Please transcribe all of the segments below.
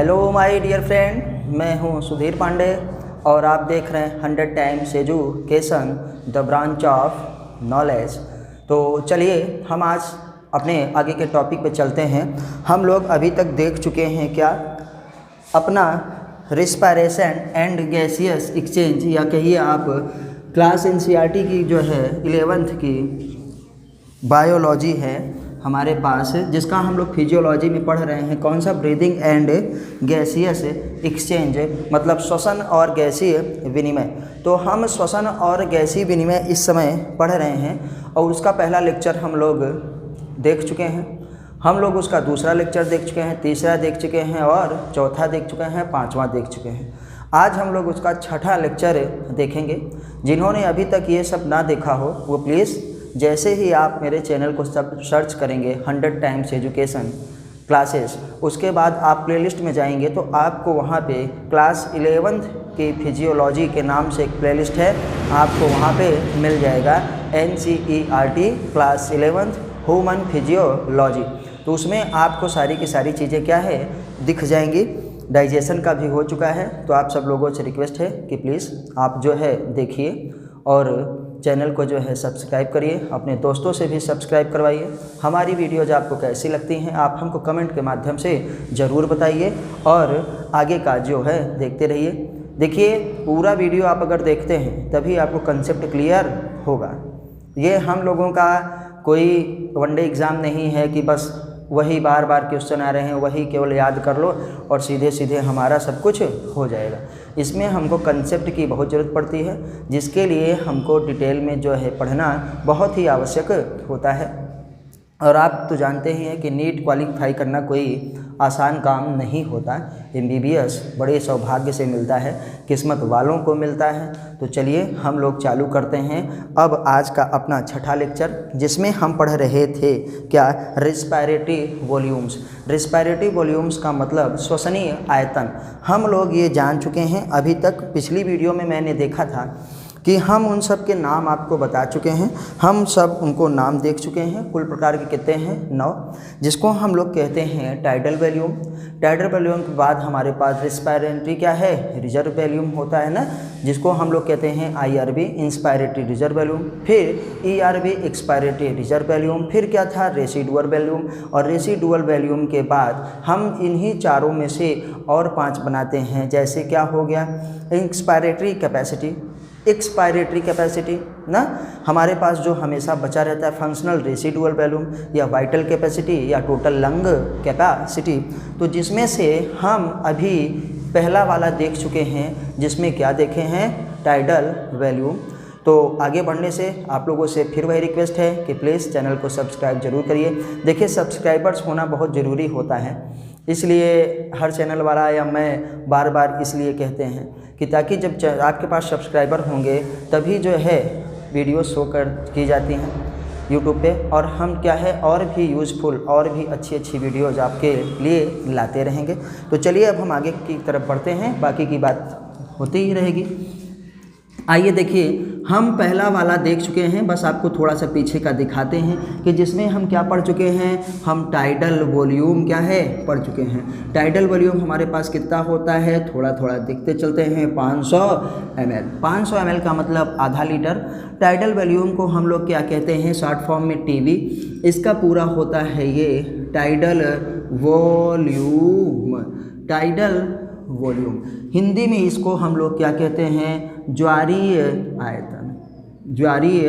Hello my dear friend, मैं हूं सुधीर पांडे और आप देख रहे हैं 100 times education the branch of knowledge. तो चलिए हम आज अपने आगे के टॉपिक पे चलते हैं। हम लोग अभी तक देख चुके हैं क्या अपना रिस्पायरेशन एंड गैसियस एक्सचेंज, या कहिए आप क्लास एनसीईआरटी की जो है 11th की बायोलॉजी है हमारे पास, जिसका हम लोग फिजियोलॉजी में पढ़ रहे हैं। कौन सा? ब्रीदिंग एंड गैसियस एक्सचेंज, मतलब श्वसन और गैसीय विनिमय। तो हम श्वसन और गैसीय विनिमय इस समय पढ़ रहे हैं और उसका पहला लेक्चर हम लोग देख चुके हैं। हम लोग उसका दूसरा लेक्चर देख चुके हैं, तीसरा देख चुके हैं और चौथा देख चुके हैं, पांचवा देख चुके हैं। आज हम लोग उसका छठा लेक्चर देखेंगे। जिन्होंने अभी तक ये सब ना देखा हो वो प्लीज़ जैसे ही आप मेरे चैनल को सब सर्च करेंगे 100 टाइम्स एजुकेशन क्लासेस, उसके बाद आप प्लेलिस्ट में जाएंगे तो आपको वहाँ पे क्लास 11th की फिजियोलॉजी के नाम से एक प्लेलिस्ट है, आपको वहाँ पे मिल जाएगा NCERT class 11th human physiology. तो उसमें आपको सारी की सारी चीज़ें क्या है दिख जाएंगी। डाइजेशन का भी हो चुका है। तो आप सब लोगों से रिक्वेस्ट है कि प्लीज़ आप जो है देखिए और चैनल को जो है सब्सक्राइब करिए, अपने दोस्तों से भी सब्सक्राइब करवाइए। हमारी वीडियोज़ आपको कैसी लगती हैं आप हमको कमेंट के माध्यम से ज़रूर बताइए और आगे का जो है देखते रहिए। देखिए पूरा वीडियो आप अगर देखते हैं तभी आपको कंसेप्ट क्लियर होगा। ये हम लोगों का कोई वनडे एग्ज़ाम नहीं है कि बस वही बार बार क्वेश्चन आ रहे हैं, वही केवल याद कर लो और सीधे सीधे हमारा सब कुछ हो जाएगा। इसमें हमको कंसेप्ट की बहुत ज़रूरत पड़ती है, जिसके लिए हमको डिटेल में जो है पढ़ना बहुत ही आवश्यक होता है। और आप तो जानते ही हैं कि नीट क्वालिफाई करना कोई आसान काम नहीं होता। MBBS बड़े सौभाग्य से मिलता है, किस्मत वालों को मिलता है। तो चलिए हम लोग चालू करते हैं अब आज का अपना छठा लेक्चर, जिसमें हम पढ़ रहे थे क्या? Respiratory volumes. रिस्पायरेटरी वॉल्यूम्स का मतलब श्वसनीय आयतन। हम लोग ये जान चुके हैं। अभी तक पिछली वीडियो में मैंने देखा था कि हम उन सब के नाम आपको बता चुके हैं, हम सब उनको नाम देख चुके हैं। कुल प्रकार के कितने हैं? 9, जिसको हम लोग कहते हैं टाइडल वॉल्यूम। टाइडल वॉल्यूम के बाद हमारे पास रिस्पायरेटरी क्या है? रिजर्व वॉल्यूम होता है ना, जिसको हम लोग कहते हैं IRV इंस्पायरेटरी रिजर्व वॉल्यूम। फिर ERV एक्सपायरेटरी रिजर्व वॉल्यूम। फिर क्या था? Residual volume. और रेसिडुअल वॉल्यूम के बाद हम इन्हीं चारों में से और 5 बनाते हैं। जैसे क्या हो गया? Expiratory capacity. एक्सपायरेटरी कैपेसिटी ना हमारे पास जो हमेशा बचा रहता है, फंक्शनल रेसिडुअल वॉल्यूम या वाइटल कैपेसिटी या टोटल लंग कैपेसिटी। तो जिसमें से हम अभी पहला वाला देख चुके हैं, जिसमें क्या देखे हैं? Tidal volume. तो आगे बढ़ने से आप लोगों से फिर वही रिक्वेस्ट है कि प्लीज़ चैनल को सब्सक्राइब जरूर करिए। देखिए सब्सक्राइबर्स होना बहुत ज़रूरी होता है, इसलिए हर चैनल वाला या मैं बार बार इसलिए कहते हैं कि ताकि जब आपके पास सब्सक्राइबर होंगे तभी जो है वीडियो शो की जाती हैं यूट्यूब पे, और हम क्या है और भी यूज़फुल और भी अच्छी अच्छी वीडियोज़ आपके लिए लाते रहेंगे। तो चलिए अब हम आगे की तरफ बढ़ते हैं, बाकी की बात होती ही रहेगी। आइए देखिए हम पहला वाला देख चुके हैं, बस आपको थोड़ा सा पीछे का दिखाते हैं कि जिसमें हम क्या पढ़ चुके हैं। हम टाइडल वॉल्यूम क्या है पढ़ चुके हैं। टाइडल वॉल्यूम हमारे पास कितना होता है? थोड़ा थोड़ा देखते चलते हैं। 500 ml। 500 ml का मतलब आधा लीटर। टाइडल वॉल्यूम को हम लोग क्या कहते हैं? शॉर्ट फॉर्म में TV। इसका पूरा होता है ये tidal volume. Tidal volume Hindi में इसको हम लोग क्या कहते हैं? ज्वारीय आयतन। ज्वारीय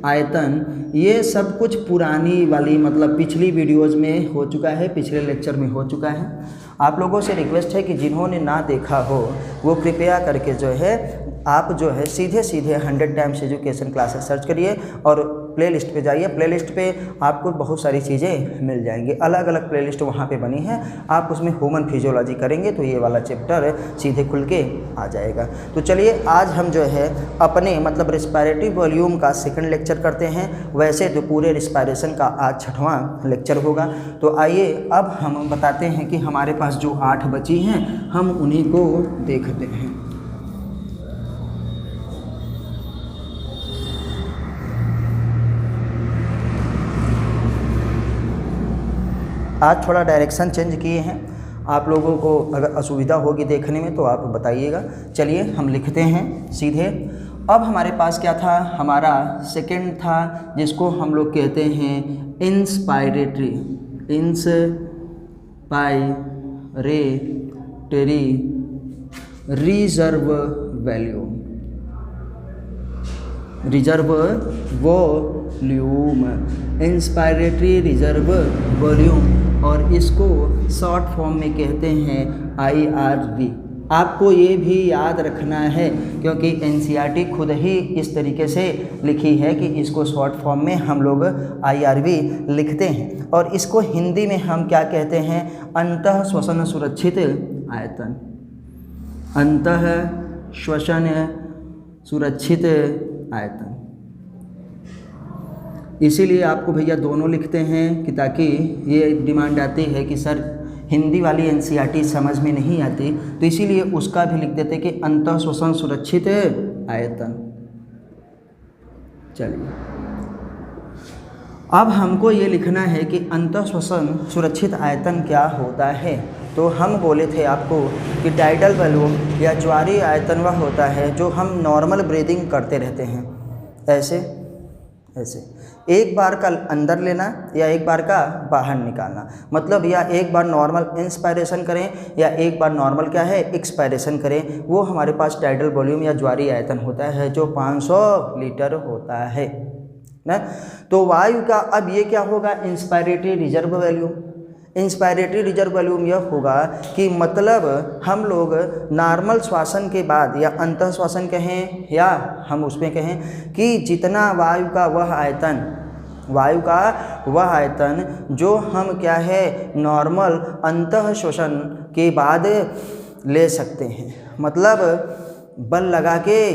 आयतन। ये सब कुछ पुरानी वाली मतलब पिछली वीडियोज़ में हो चुका है, पिछले लेक्चर में हो चुका है। आप लोगों से रिक्वेस्ट है कि जिन्होंने ना देखा हो वो कृपया करके जो है आप जो है सीधे सीधे 100 टाइम्स एजुकेशन क्लासेस सर्च करिए और प्लेलिस्ट पे जाइए। प्लेलिस्ट पे आपको बहुत सारी चीज़ें मिल जाएंगी, अलग अलग प्लेलिस्ट वहाँ पे बनी है। आप उसमें ह्यूमन फिजियोलॉजी करेंगे तो ये वाला चैप्टर सीधे खुल के आ जाएगा। तो चलिए आज हम जो है अपने मतलब रिस्पायरेटरी वॉल्यूम का सेकंड लेक्चर करते हैं। वैसे तो पूरे रिस्पायरेशन का आज छठवां लेक्चर होगा। तो आइए अब हम बताते हैं कि हमारे पास जो 8 बची हैं हम उन्हीं को देखते हैं। आज थोड़ा डायरेक्शन चेंज किए हैं। आप लोगों को अगर असुविधा होगी देखने में तो आप बताइएगा। चलिए हम लिखते हैं सीधे। अब हमारे पास क्या था, हमारा सेकंड था जिसको हम लोग कहते हैं inspiratory reserve volume, inspiratory reserve volume, और इसको शॉर्ट फॉर्म में कहते हैं IRV। आपको ये भी याद रखना है क्योंकि NCERT खुद ही इस तरीके से लिखी है कि इसको शॉर्ट फॉर्म में हम लोग IRV लिखते हैं, और इसको हिंदी में हम क्या कहते हैं, अंतः श्वसन सुरक्षित आयतन, अंतः श्वसन सुरक्षित आयतन। इसीलिए आपको भैया दोनों लिखते हैं कि ताकि ये डिमांड आती है कि सर हिंदी वाली NCERT समझ में नहीं आती, तो इसीलिए उसका भी लिख देते कि अंतः श्वसन सुरक्षित आयतन। चलिए अब हमको ये लिखना है कि अंतः श्वसन सुरक्षित आयतन क्या होता है। तो हम बोले थे आपको कि टाइडल वॉल्यूम या ज्वारीय आयतन वह होता है जो हम नॉर्मल ब्रीदिंग करते रहते हैं, ऐसे एक बार का अंदर लेना या एक बार का बाहर निकालना, मतलब या एक बार नॉर्मल इंस्पायरेशन करें या एक बार नॉर्मल क्या है एक्सपायरेशन करें, वो हमारे पास टाइडल वॉल्यूम या ज्वारीय आयतन होता है जो 500 लीटर होता है ना। तो वायु का अब ये क्या होगा, inspiratory reserve volume. Inspiratory reserve volume यह होगा कि मतलब हम लोग नॉर्मल श्वासन के बाद या अंतः श्वासन कहें या हम उसमें कहें कि जितना वायु का वह आयतन जो हम क्या है नॉर्मल अंतः श्वसन के बाद ले सकते हैं, मतलब बल लगा के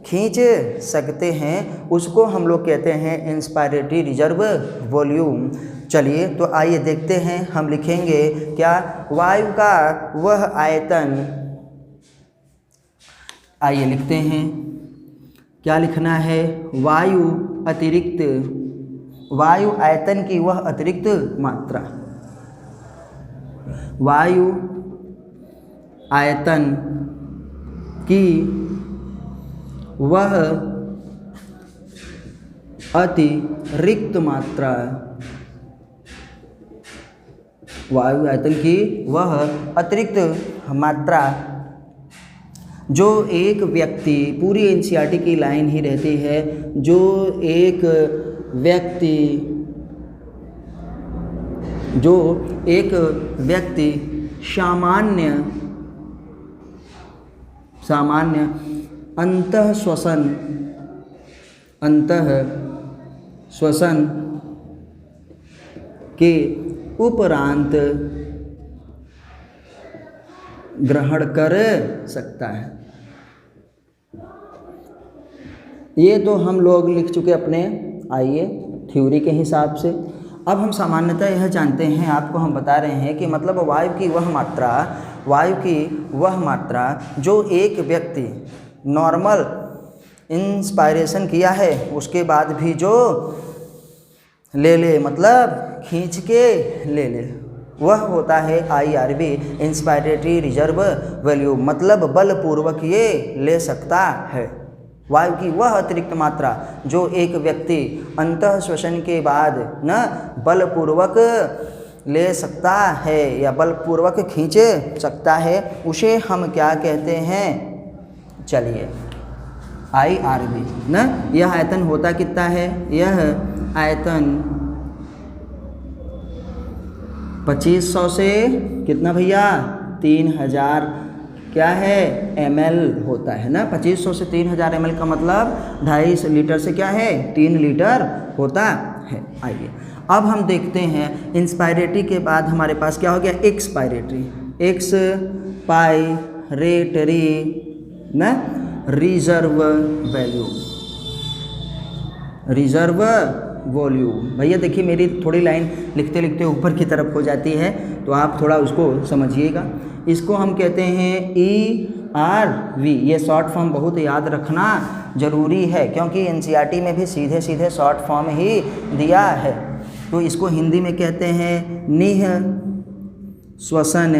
खींच सकते हैं, उसको हम लोग कहते हैं इंस्पायरेटरी रिजर्व वॉल्यूम। चलिए तो आइए देखते हैं, हम लिखेंगे क्या, वायु का वह आयतन, आइए लिखते हैं क्या लिखना है, वायु आयतन की वह अतिरिक्त मात्रा, वायु आयतन की वह अतिरिक्त मात्रा, वायु आयतन की वह अतिरिक्त मात्रा जो एक व्यक्ति, पूरी NCERT की लाइन ही रहती है, जो एक व्यक्ति सामान्य अंतः श्वसन के उपरांत ग्रहण कर सकता है। ये तो हम लोग लिख चुके अपने थ्योरी के हिसाब से। अब हम सामान्यतः यह जानते हैं, आपको हम बता रहे हैं कि मतलब वायु की वह मात्रा जो एक व्यक्ति नॉर्मल इंस्पायरेशन किया है उसके बाद भी जो ले मतलब खींच के ले, वह होता है IRV, इंस्पायरेटरी रिजर्व वॉल्यूम, मतलब बलपूर्वक ये ले सकता है। वायु की वह अतिरिक्त मात्रा जो एक व्यक्ति अंतः श्वसन के बाद न बलपूर्वक ले सकता है या बलपूर्वक खींच सकता है, उसे हम क्या कहते हैं, चलिए IRV न। यह आयतन होता कितना है, यह आयतन 2500 से कितना भैया 3000 क्या है ml होता है ना। 2500 से 3000 ml का मतलब 2.5 लीटर से क्या है 3 लीटर होता है। आइए अब हम देखते हैं इंस्पायरेटरी के बाद हमारे पास क्या हो गया एक्सपायरेटरी, एक्सपायरेटरी न रिजर्व वॉल्यूम। भैया देखिए मेरी थोड़ी लाइन लिखते लिखते ऊपर की तरफ हो जाती है तो आप थोड़ा उसको समझिएगा। इसको हम कहते हैं ERV। ये शॉर्ट फॉर्म बहुत याद रखना ज़रूरी है क्योंकि NCERT में भी सीधे सीधे शॉर्ट फॉर्म ही दिया है। तो इसको हिंदी में कहते हैं निह श्वसन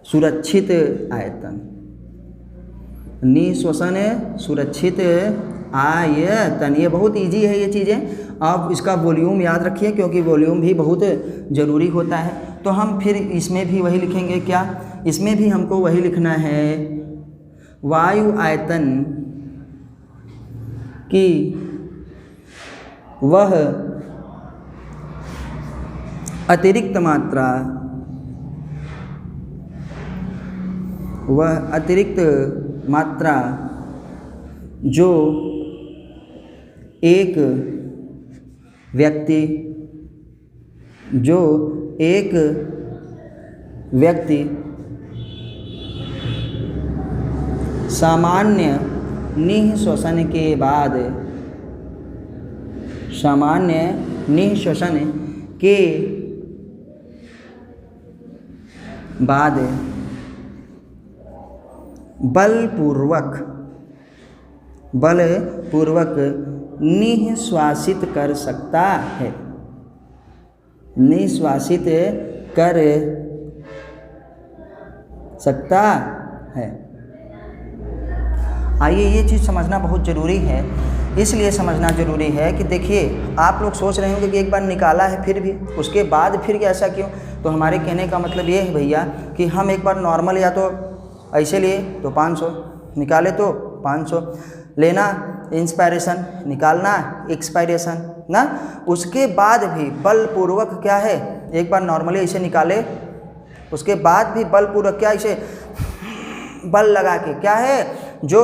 सुरक्षित आयतन। निःश्वसन सुरक्षित आयतन, ये बहुत इजी है ये चीज़ें। आप इसका वॉल्यूम याद रखिए क्योंकि वॉल्यूम भी बहुत ज़रूरी होता है। तो हम फिर इसमें भी वही लिखेंगे, क्या इसमें भी हमको वही लिखना है, वायु आयतन की वह अतिरिक्त मात्रा, वह अतिरिक्त मात्रा जो एक व्यक्ति सामान्य निःश्वसन के बाद बलपूर्वक निःश्वासित कर सकता है, निःश्वासित कर सकता है। आइए, ये चीज़ समझना बहुत ज़रूरी है। इसलिए समझना ज़रूरी है कि देखिए, आप लोग सोच रहे होंगे कि एक बार निकाला है फिर भी उसके बाद फिर ऐसा क्यों। तो हमारे कहने का मतलब ये है भैया कि हम एक बार नॉर्मल या तो ऐसे लिए तो 500, निकाले तो 500 लेना, इंस्पायरेशन निकालना, एक्सपायरेशन ना, उसके बाद भी बलपूर्वक क्या है, एक बार नॉर्मली ऐसे निकाले उसके बाद भी बलपूर्वक क्या इसे बल लगा के क्या है, जो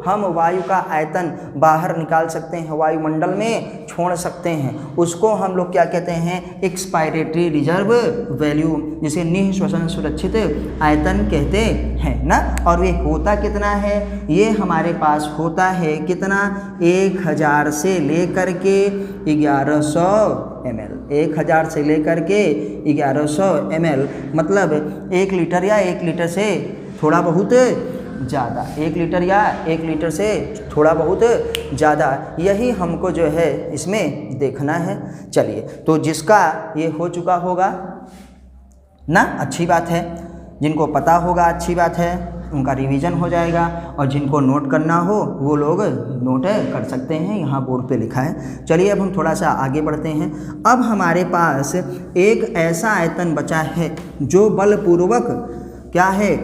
हम वायु का आयतन बाहर निकाल सकते हैं, वायुमंडल में छोड़ सकते हैं, उसको हम लोग क्या कहते हैं, एक्सपायरेटरी रिजर्व वैल्यू, जिसे निःश्वसन सुरक्षित आयतन कहते हैं ना। और ये होता कितना है, ये हमारे पास होता है कितना, 1000 से लेकर के 1100 ml, 1000 से लेकर के 1100 ml, मतलब 1 लीटर या 1 लीटर से थोड़ा बहुत ज़्यादा, 1 लीटर या 1 लीटर से थोड़ा बहुत ज़्यादा, यही हमको जो है इसमें देखना है। चलिए, तो जिसका ये हो चुका होगा ना, अच्छी बात है, जिनको पता होगा अच्छी बात है, उनका रिवीजन हो जाएगा, और जिनको नोट करना हो वो लोग नोट कर सकते हैं, यहाँ बोर्ड पे लिखा है। चलिए, अब हम थोड़ा सा आगे बढ़ते हैं। अब हमारे पास एक ऐसा आयतन बचा है जो बलपूर्वक क्या है,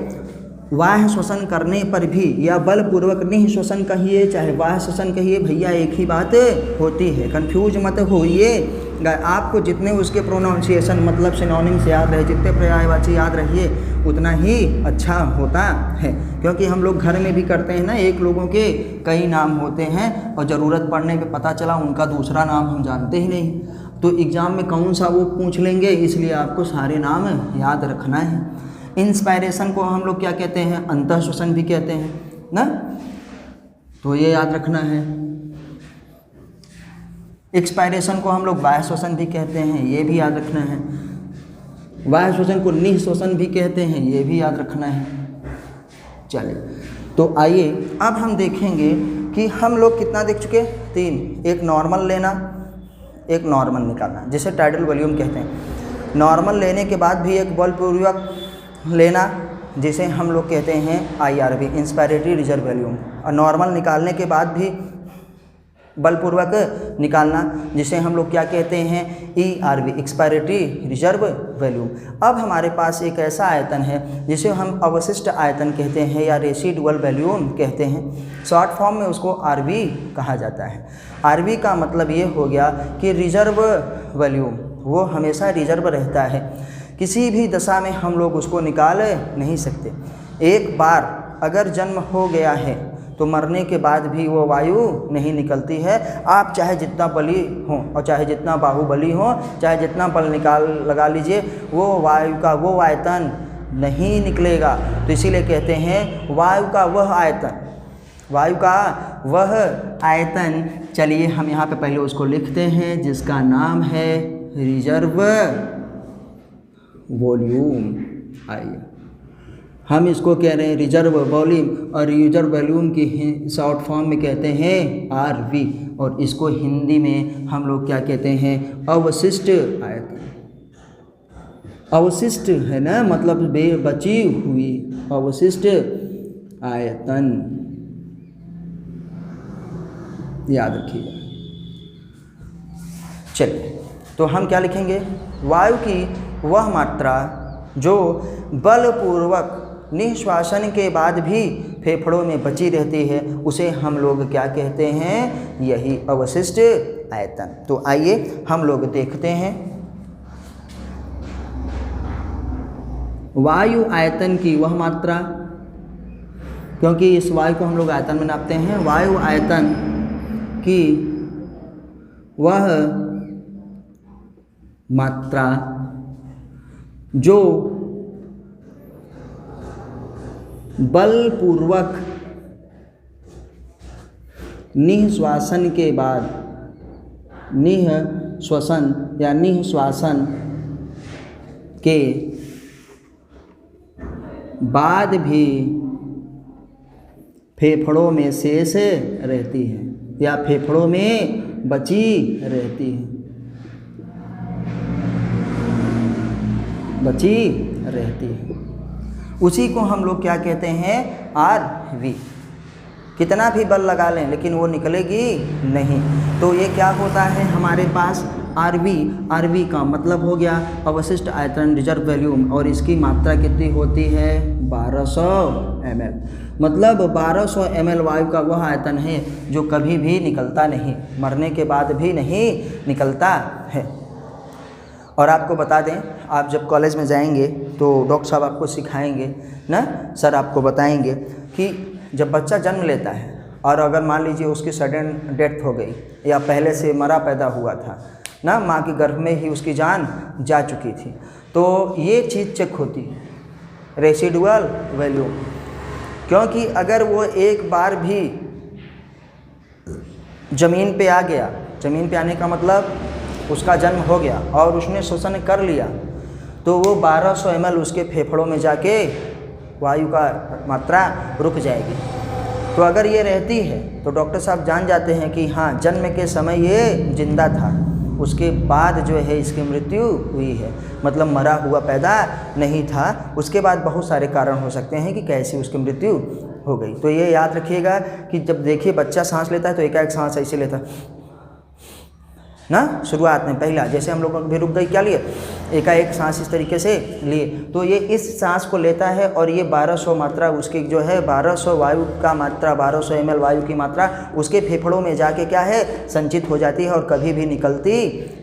वाह्य श्वसन करने पर भी, या बलपूर्वक निःश्वसन कहिए चाहे वाह्य श्वसन कहिए, भैया एक ही बात होती है, कंफ्यूज मत होइए। आपको जितने उसके प्रोनाउंसिएशन मतलब सिनोनिम्स याद रहे, जितने पर्यायवाची याद रहिए उतना ही अच्छा होता है, क्योंकि हम लोग घर में भी करते हैं ना, एक लोगों के कई नाम होते हैं और ज़रूरत पड़ने पे पता चला उनका दूसरा नाम हम जानते ही नहीं, तो एग्ज़ाम में कौन सा वो पूछ लेंगे, इसलिए आपको सारे नाम याद रखना है। इंस्पायरेशन को हम लोग क्या कहते हैं, अंतःश्वसन भी कहते हैं ना, तो ये याद रखना है। एक्सपायरेशन को हम लोग वाह्य श्वसन भी कहते हैं, ये भी याद रखना है। वाह्य श्वसन को निःश्वसन भी कहते हैं, ये भी याद रखना है। चलिए, तो आइए अब हम देखेंगे कि हम लोग कितना देख चुके, 3, एक नॉर्मल लेना, एक नॉर्मल निकालना, जिसे टाइडल वॉल्यूम कहते हैं। नॉर्मल लेने के बाद भी एक बलपूर्वक लेना, जिसे हम लोग कहते हैं IRV, इंस्पायरेटरी रिजर्व वॉल्यूम, और नॉर्मल निकालने के बाद भी बलपूर्वक निकालना, जिसे हम लोग क्या कहते हैं, ERV, एक्सपायरेटरी रिजर्व वॉल्यूम। अब हमारे पास एक ऐसा आयतन है जिसे हम अवशिष्ट आयतन कहते हैं या रेसिडुअल वॉल्यूम कहते हैं, शॉर्ट फॉर्म में उसको RV कहा जाता है। RV का मतलब ये हो गया कि रिजर्व वॉल्यूम, वो हमेशा रिजर्व रहता है, किसी भी दशा में हम लोग उसको निकाल नहीं सकते। एक बार अगर जन्म हो गया है तो मरने के बाद भी वो वायु नहीं निकलती है, आप चाहे जितना बली हो और चाहे जितना बाहुबली हो, चाहे जितना बल लगा लीजिए, वो वायु का वो आयतन नहीं निकलेगा। तो इसीलिए कहते हैं वायु का वह आयतन, वायु का वह आयतन। चलिए, हम यहाँ पे पहले उसको लिखते हैं, जिसका नाम है रिजर्व वॉल्यूम। आइए, हम इसको कह रहे हैं रिजर्व वॉल्यूम, और रिजर्व वॉल्यूम की शॉर्ट फॉर्म में कहते हैं RV। और इसको हिंदी में हम लोग क्या कहते हैं, अवशिष्ट आयतन। अवशिष्ट है ना, मतलब बची हुई, अवशिष्ट आयतन, याद रखिएगा। चलिए, तो हम क्या लिखेंगे, वायु की वह मात्रा जो बलपूर्वक निश्वासन के बाद भी फेफड़ों में बची रहती है उसे हम लोग क्या कहते हैं, यही अवशिष्ट आयतन। तो आइए हम लोग देखते हैं वायु आयतन की वह मात्रा, क्योंकि इस वायु को हम लोग आयतन में नापते हैं। वायु आयतन की वह मात्रा जो बलपूर्वक निःश्वासन के बाद, निःश्वसन या निःश्वासन के बाद भी फेफड़ों में शेष रहती है या फेफड़ों में बची रहती है, बची रहती है, उसी को हम लोग क्या कहते हैं, RV। कितना भी बल लगा लें लेकिन वो निकलेगी नहीं। तो ये क्या होता है हमारे पास, RV का मतलब हो गया अवशिष्ट आयतन, रिजर्व वॉल्यूम, और इसकी मात्रा कितनी होती है, 1200 ml। मतलब 1200 ml वायु का वह आयतन है जो कभी भी निकलता नहीं, मरने के बाद भी नहीं निकलता है। और आपको बता दें, आप जब कॉलेज में जाएंगे तो डॉक्टर साहब आपको सिखाएंगे ना, सर आपको बताएंगे कि जब बच्चा जन्म लेता है और अगर मान लीजिए उसकी सडन डेथ हो गई या पहले से मरा पैदा हुआ था ना, माँ के गर्भ में ही उसकी जान जा चुकी थी, तो ये चीज़ चेक होती है, रेसिडुअल वैल्यूम। क्योंकि अगर वो एक बार भी ज़मीन पे आ गया, ज़मीन पे आने का मतलब उसका जन्म हो गया और उसने श्वसन कर लिया, तो वो 1200 ml उसके फेफड़ों में जाके वायु का मात्रा रुक जाएगी। तो अगर ये रहती है तो डॉक्टर साहब जान जाते हैं कि हाँ जन्म के समय ये जिंदा था, उसके बाद जो है इसकी मृत्यु हुई है, मतलब मरा हुआ पैदा नहीं था। उसके बाद बहुत सारे कारण हो सकते हैं कि कैसे उसकी मृत्यु हो गई। तो ये याद रखिएगा कि जब देखिए बच्चा सांस लेता है तो एक सांस ऐसे लेता है ना, शुरुआत में पहला जैसे हम लोगों को भी रुक गई, क्या लिए, एकाएक सांस इस तरीके से लिए, तो ये इस सांस को लेता है और ये 1200 मात्रा उसकी जो है 1200 वायु का मात्रा, 1200 ml वायु की मात्रा उसके फेफड़ों में जाके क्या है, संचित हो जाती है और कभी भी निकलती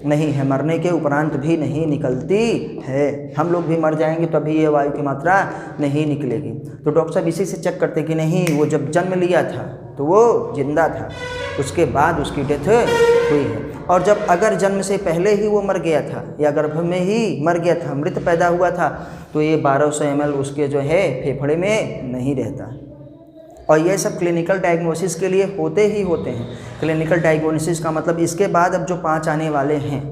नहीं है, मरने के उपरांत भी नहीं निकलती है। हम लोग भी मर जाएंगे तो अभी ये वायु की मात्रा नहीं निकलेगी। तो डॉक्टर साहब इसी से चेक करते कि नहीं, वो जब जन्म लिया था तो वो जिंदा था, उसके बाद उसकी डेथ हुई है। और जब अगर जन्म से पहले ही वो मर गया था या गर्भ में ही मर गया था, मृत पैदा हुआ था, तो ये 1200 ml उसके जो है फेफड़े में नहीं रहता। और ये सब क्लिनिकल डायग्नोसिस के लिए होते ही होते हैं। क्लिनिकल डायग्नोसिस का मतलब इसके बाद अब जो 5 आने वाले हैं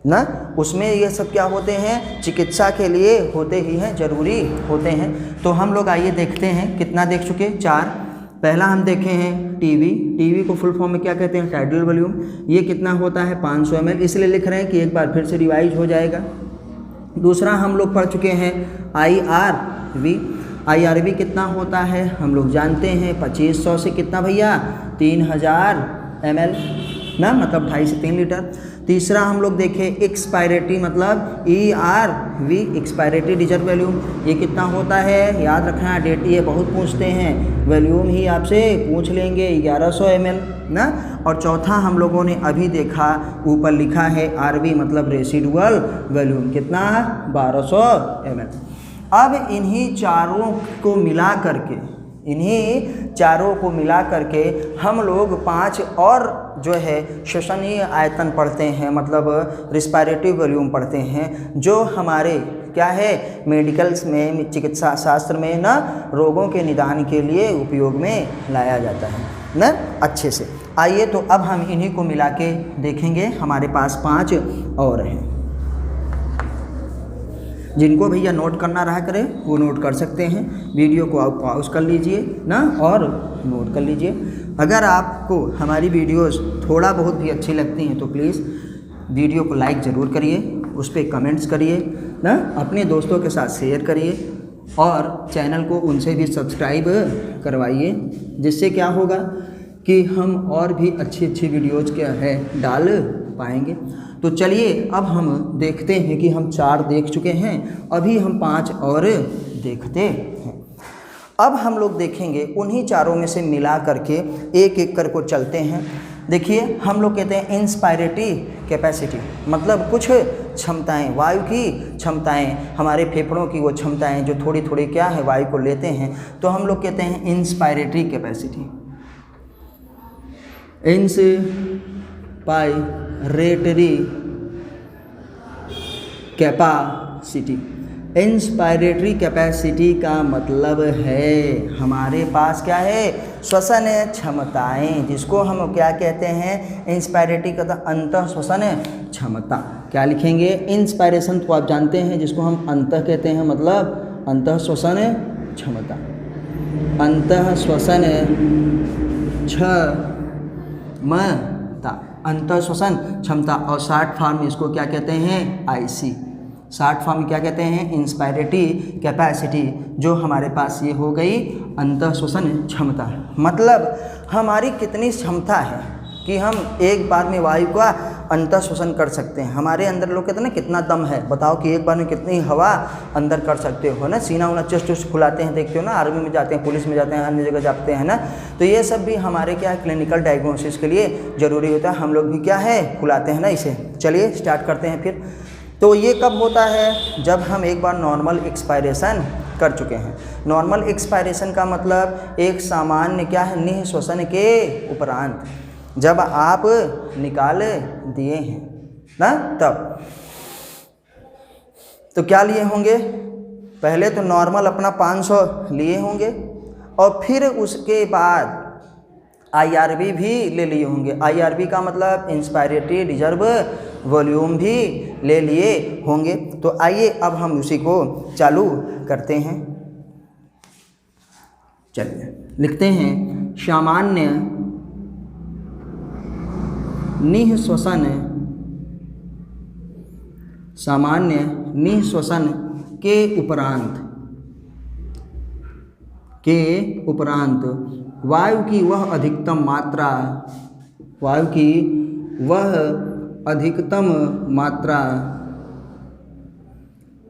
ना, उसमें ये सब क्या होते हैं, चिकित्सा के लिए होते ही हैं, जरूरी होते हैं। तो हम लोग आइए देखते हैं, कितना देख चुके, 4। पहला हम देखे हैं टीवी को फुल फॉर्म में क्या कहते हैं, टाइडल वॉल्यूम। ये कितना होता है, 500 ml, इसलिए लिख रहे हैं कि एक बार फिर से रिवाइज हो जाएगा। दूसरा हम लोग पढ़ चुके हैं IRV कितना होता है, हम लोग जानते हैं 2500 से कितना भैया, 3000 ml ना, मतलब 2.5 से 3 लीटर। तीसरा हम लोग देखें एक्सपायरेटरी, मतलब ERV, एक्सपायरेटरी रिजर्व वॉल्यूम, ये कितना होता है, याद रखना, डेट ये बहुत पूछते हैं, वॉल्यूम ही आपसे पूछ लेंगे, 1100 ml ना। और चौथा हम लोगों ने अभी देखा, ऊपर लिखा है RV मतलब रेसिडुअल वॉल्यूम, कितना, 1200 ml। अब इन्हीं चारों को मिला करके हम लोग 5 और जो है श्वसनीय आयतन पढ़ते हैं, मतलब रिस्पायरेटरी वॉल्यूम पढ़ते हैं, जो हमारे क्या है, मेडिकल्स में, चिकित्सा शास्त्र में ना, रोगों के निदान के लिए उपयोग में लाया जाता है ना, अच्छे से। आइए तो अब हम इन्हीं को मिला के देखेंगे, हमारे पास 5 और हैं। जिनको भैया नोट करना रहा करें वो नोट कर सकते हैं, वीडियो को आप पॉज कर लीजिए ना और नोट कर लीजिए। अगर आपको हमारी वीडियोस थोड़ा बहुत भी अच्छी लगती हैं तो प्लीज़ वीडियो को लाइक ज़रूर करिए, उस पर कमेंट्स करिए ना, अपने दोस्तों के साथ शेयर करिए और चैनल को उनसे भी सब्सक्राइब करवाइए, जिससे क्या होगा कि हम और भी अच्छी अच्छी वीडियोज़ क्या है डाल पाएंगे। तो चलिए अब हम देखते हैं कि हम 4 देख चुके हैं, अभी हम 5 और देखते हैं। अब हम लोग देखेंगे उन्हीं चारों में से मिला करके एक एक कर को चलते हैं। देखिए हम लोग कहते हैं इंस्पायरेटरी कैपेसिटी, मतलब कुछ क्षमताएं, वायु की क्षमताएं, हमारे फेफड़ों की वो क्षमताएं जो थोड़ी थोड़ी क्या है वायु को लेते हैं, तो हम लोग कहते हैं inspiratory capacity. Inspiratory capacity, inspiratory capacity का मतलब है हमारे पास क्या है, श्वसन क्षमताएं, जिसको हम क्या कहते हैं, इंस्पायरेटरी का अंतः श्वसन क्षमता। क्या लिखेंगे, इंस्पायरेशन तो आप जानते हैं जिसको हम अंतः कहते हैं, मतलब अंतः श्वसन क्षमता, अंतः श्वसन क्षमता, अंतः श्वसन क्षमता। और शॉर्ट फॉर्म में इसको क्या कहते हैं, आईसी। शॉर्ट फॉर्म में क्या कहते हैं, इंस्पायरेटरी कैपेसिटी, जो हमारे पास ये हो गई अंतः श्वसन क्षमता। मतलब हमारी कितनी क्षमता है कि हम एक बार में वायु का अंतः श्वसन कर सकते हैं। हमारे अंदर लोग कहते हैं ना कितना दम है, बताओ कि एक बार में कितनी हवा अंदर कर सकते हो ना। सीना उना चेस्ट उस्ट फुलाते हैं, देखते हो ना, आर्मी में जाते हैं, पुलिस में जाते हैं, अन्य जगह जाते हैं ना, तो ये सब भी हमारे क्या क्लिनिकल डायग्नोसिस के लिए ज़रूरी होता है। हम लोग भी क्या है फुलाते हैं ना इसे। चलिए स्टार्ट करते हैं फिर। तो ये कब होता है, जब हम एक बार नॉर्मल एक्सपायरेशन कर चुके हैं। नॉर्मल एक्सपायरेशन का मतलब एक सामान्य क्या है, निःश्वसन के उपरांत, जब आप निकाल दिए हैं ना, तब तो क्या लिए होंगे, पहले तो नॉर्मल अपना 500 लिए होंगे और फिर उसके बाद आईआरबी भी ले लिए होंगे। आईआरबी का मतलब इंस्पायरेटरी रिजर्व वॉल्यूम भी ले लिए होंगे। तो आइए अब हम उसी को चालू करते हैं। चलिए लिखते हैं, सामान्य निःश्वसन, सामान्य निःश्वसन के उपरांत वायु की वह अधिकतम मात्रा, वायु की वह अधिकतम मात्रा,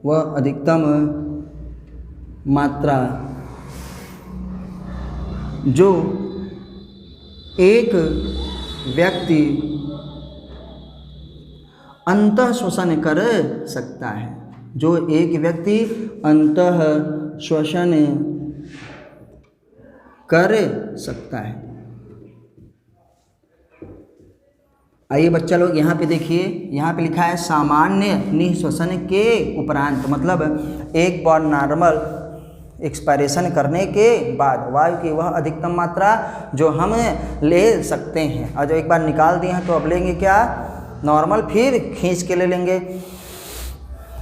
वह अधिकतम मात्रा जो एक व्यक्ति अंतः श्वसन कर सकता है, जो एक व्यक्ति अंतः श्वसन कर सकता है। आइए बच्चा लोग यहाँ पे देखिए, यहाँ पे लिखा है सामान्य निःश्वसन के उपरांत, मतलब एक बार नॉर्मल एक्सपायरेशन करने के बाद वायु की वह अधिकतम मात्रा जो हम ले सकते हैं, और जो एक बार निकाल दिए हैं तो अब लेंगे क्या, नॉर्मल, फिर खींच के ले लेंगे,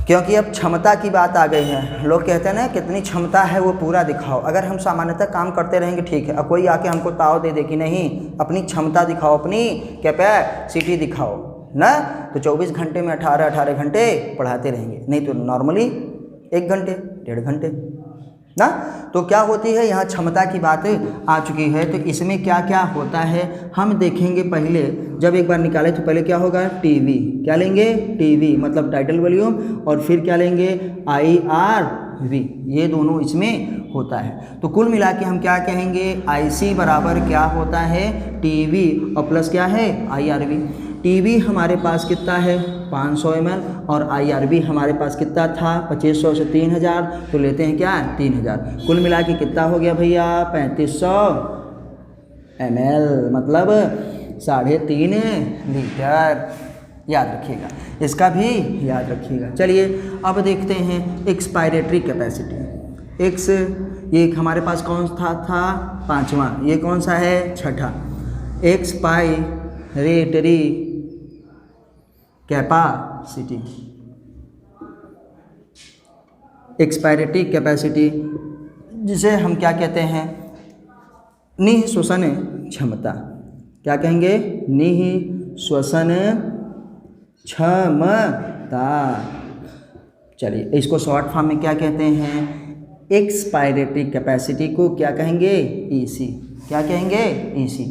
क्योंकि अब क्षमता की बात आ गई है। लोग कहते हैं ना कितनी क्षमता है वो पूरा दिखाओ। अगर हम सामान्यतः काम करते रहेंगे ठीक है, अब कोई आके हमको ताव दे दे कि नहीं अपनी क्षमता दिखाओ, अपनी कैपेसिटी दिखाओ ना, तो 24 घंटे में 18 घंटे पढ़ाते रहेंगे, नहीं तो नॉर्मली 1 घंटे 1.5 घंटे ना। तो क्या होती है, यहाँ क्षमता की बात आ चुकी है, तो इसमें क्या क्या होता है हम देखेंगे। पहले जब एक बार निकाले तो पहले क्या होगा, टीवी, क्या लेंगे, टीवी मतलब टाइटल वॉल्यूम, और फिर क्या लेंगे, आईआरवी, ये दोनों इसमें होता है। तो कुल मिला के हम क्या कहेंगे, आईसी बराबर क्या होता है, टीवी और प्लस क्या है, आईआरवी। टीवी हमारे पास कितना है 500 ml और आईआरबी हमारे पास कितना था 2500 से 3000, तो लेते हैं क्या 3000। कुल मिला के कितना हो गया भैया 3500 ml, मतलब 3.5 लीटर। याद रखिएगा, इसका भी याद रखिएगा। चलिए अब देखते हैं एक्सपायरेटरी कैपेसिटी। एक्स ये हमारे पास कौन था 5वां, ये कौन सा है 6ठा। एक्सपायरेटरी कैपेसिटी, एक्सपायरेटरी कैपेसिटी, जिसे हम क्या कहते हैं, निःश्वसन क्षमता। क्या कहेंगे, निःश्वसन क्षमता। चलिए इसको शॉर्ट फॉर्म में क्या कहते हैं, एक्सपायरेटरी कैपेसिटी को क्या कहेंगे, ईसी। क्या कहेंगे, ईसी।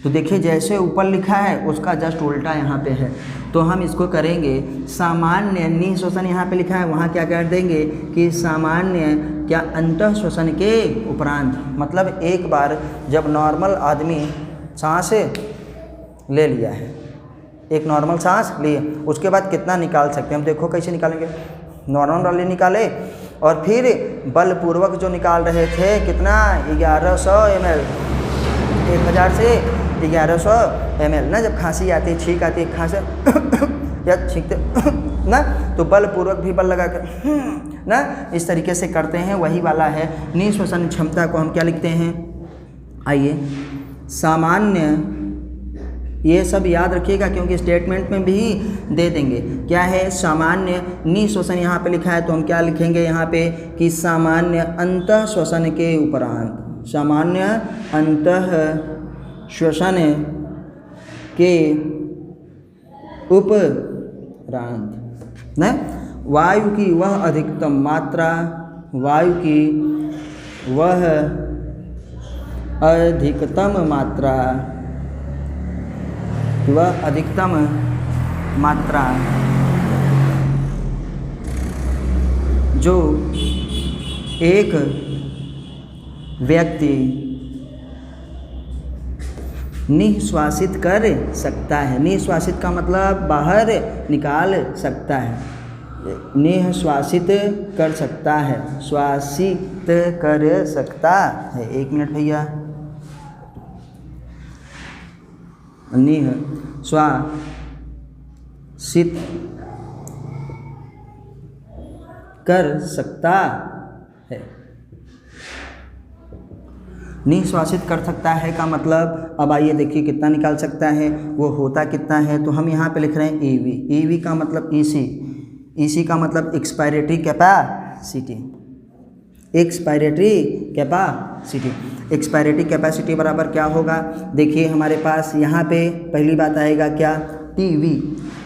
तो देखिए जैसे ऊपर लिखा है उसका जस्ट उल्टा यहाँ पे है, तो हम इसको करेंगे सामान्य निःश्वसन, यहाँ पे लिखा है वहाँ क्या कर देंगे कि सामान्य क्या अंतः श्वसन के उपरांत, मतलब एक बार जब नॉर्मल आदमी सांस ले लिया है, एक नॉर्मल सांस लिए, उसके बाद कितना निकाल सकते हैं हम, देखो कैसे निकालेंगे, नॉर्मल वाले निकाले और फिर बलपूर्वक जो निकाल रहे थे कितना, 1100 ml, 1000 से 1100 ml ना, जब खांसी आती है, छींक आती है, खांसी या छींकते ना, तो बलपूर्वक भी बल लगा कर ना इस तरीके से करते हैं, वही वाला है निःश्वसन क्षमता को हम क्या लिखते हैं, आइए सामान्य, ये सब याद रखिएगा क्योंकि स्टेटमेंट में भी दे देंगे। क्या है, सामान्य निःश्वसन यहाँ पे लिखा है तो हम क्या लिखेंगे यहाँ पे कि सामान्य अंतः श्वसन के उपरांत, सामान्य अंतः श्वसन के उपरांत न वायु की वह अधिकतम मात्रा, वायु की वह अधिकतम मात्रा, वह अधिकतम मात्रा जो एक व्यक्ति निःश्वासित कर सकता है, निःश्वासित का मतलब बाहर निकाल सकता है, निःश्वासित कर सकता है, श्वासित कर सकता है, 1 मिनट भैया, निःश्वासित कर सकता है। निःश्वासित कर सकता है का मतलब, अब आइए देखिए कितना निकाल सकता है, वो होता कितना है, तो हम यहाँ पे लिख रहे हैं ईवी, ईवी का मतलब ईसी, ईसी का मतलब expiratory capacity, expiratory capacity, expiratory capacity बराबर क्या होगा, देखिए हमारे पास यहाँ पे पहली बात आएगा क्या, टीवी,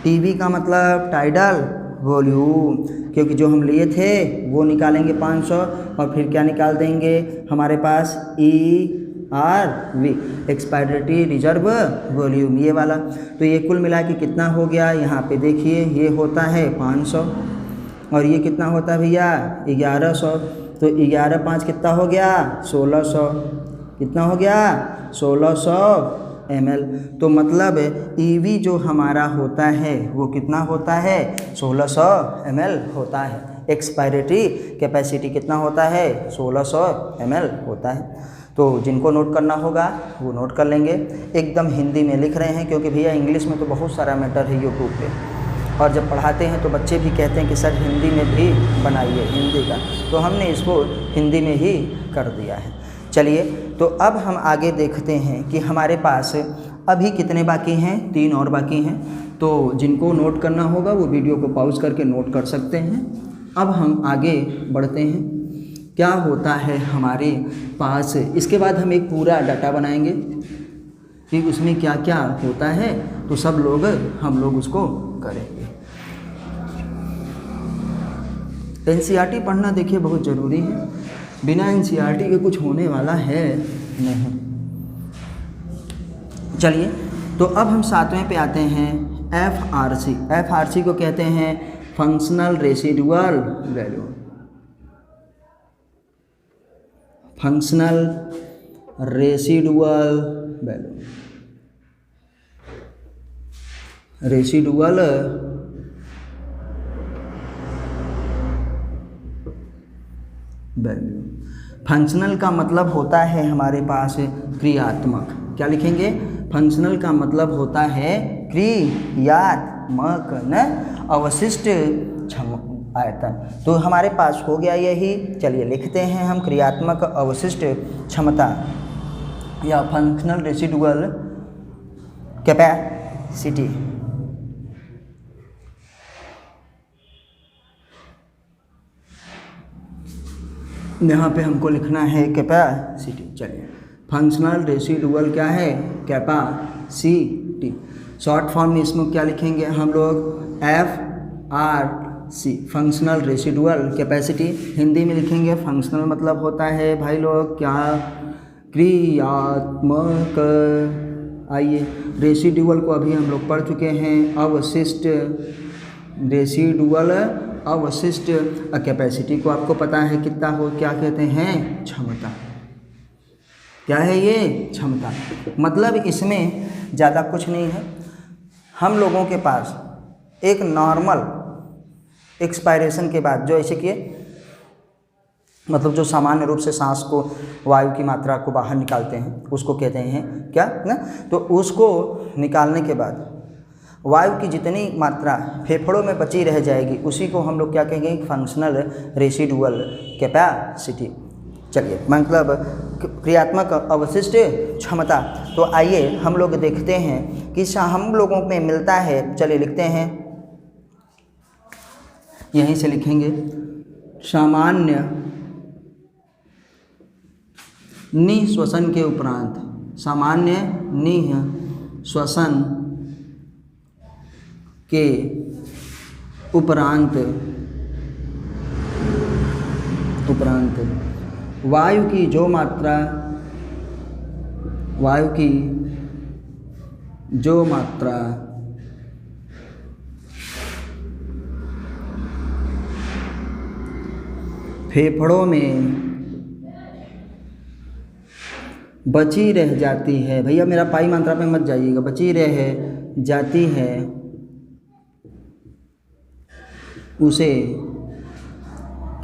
टीवी का मतलब टाइडल वॉल्यूम, क्योंकि जो हम लिए थे वो निकालेंगे 500 और फिर क्या निकाल देंगे हमारे पास ERV, एक्सपायरेटरी रिजर्व वॉल्यूम, ये वाला, तो ये कुल मिला के कितना हो गया, यहाँ पे देखिए ये होता है 500 और ये कितना होता है भैया 1100, तो 11 5 कितना हो गया 1600, कितना हो गया 1600 ml, तो मतलब EV जो हमारा होता है वो कितना होता है 1600 ml होता है, एक्सपायरेटरी कैपेसिटी कितना होता है 1600 ml होता है। तो जिनको नोट करना होगा वो नोट कर लेंगे, एकदम हिंदी में लिख रहे हैं क्योंकि भैया इंग्लिश में तो बहुत सारा मैटर है यूट्यूब पे, और जब पढ़ाते हैं तो बच्चे भी कहते हैं कि सर हिंदी में भी बनाइए हिंदी का, तो हमने इसको हिंदी में ही कर दिया है। चलिए तो अब हम आगे देखते हैं कि हमारे पास अभी कितने बाकी हैं, 3 और बाकी हैं, तो जिनको नोट करना होगा वो वीडियो को पॉज करके नोट कर सकते हैं। अब हम आगे बढ़ते हैं, क्या होता है हमारे पास, इसके बाद हम एक पूरा डाटा बनाएंगे कि उसमें क्या क्या होता है, तो सब लोग हम लोग उसको करेंगे। NCERT पढ़ना देखिए बहुत ज़रूरी है, बिना NCERT के कुछ होने वाला है नहीं। चलिए तो अब हम 7वें पे आते हैं, FRC, FRC को कहते हैं functional residual value, functional residual value, residual value. Functional का मतलब होता है हमारे पास क्रियात्मक, क्या लिखेंगे, फंक्शनल का मतलब होता है क्रियात्मक न अवशिष्ट आयतन, तो हमारे पास हो गया यही। चलिए लिखते हैं हम क्रियात्मक अवशिष्ट क्षमता या फंक्शनल रेसिडुअल कैपेसिटी। यहाँ पे हमको लिखना है कैपेसिटी। चलिए, फंक्शनल रेसिडुअल क्या है? कैपेसिटी। शॉर्ट फॉर्म में इसमें क्या लिखेंगे हम लोग? FRC, functional residual capacity. Hindi में लिखेंगे फंक्शनल मतलब होता है भाई लोग क्या? क्रियात्मक। आइए, रेसिडुअल को अभी हम लोग पढ़ चुके हैं, अवशिष्ट। रेसिडुअल अवशिष्ट। कैपेसिटी को आपको पता है कितना हो, क्या कहते हैं? क्षमता। क्या है ये? क्षमता। मतलब इसमें ज़्यादा कुछ नहीं है। हम लोगों के पास एक नॉर्मल एक्सपायरेशन के बाद जो ऐसे कि मतलब जो सामान्य रूप से सांस को, वायु की मात्रा को बाहर निकालते हैं उसको कहते हैं क्या ना? तो उसको निकालने के बाद वायु की जितनी मात्रा फेफड़ों में बची रह जाएगी उसी को हम लोग क्या कहेंगे? Functional residual capacity. चलिए, मतलब क्रियात्मक अवशिष्ट क्षमता। तो आइए हम लोग देखते हैं कि हम लोगों में मिलता है। चलिए लिखते हैं, यहीं से लिखेंगे, सामान्य निःश्वसन के उपरांत, सामान्य निःश्वसन के उपरांत वायु की जो मात्रा फेफड़ों में बची रह जाती है, भैया मेरा पाई मात्रा पे मत जाइएगा, बची रह जाती है उसे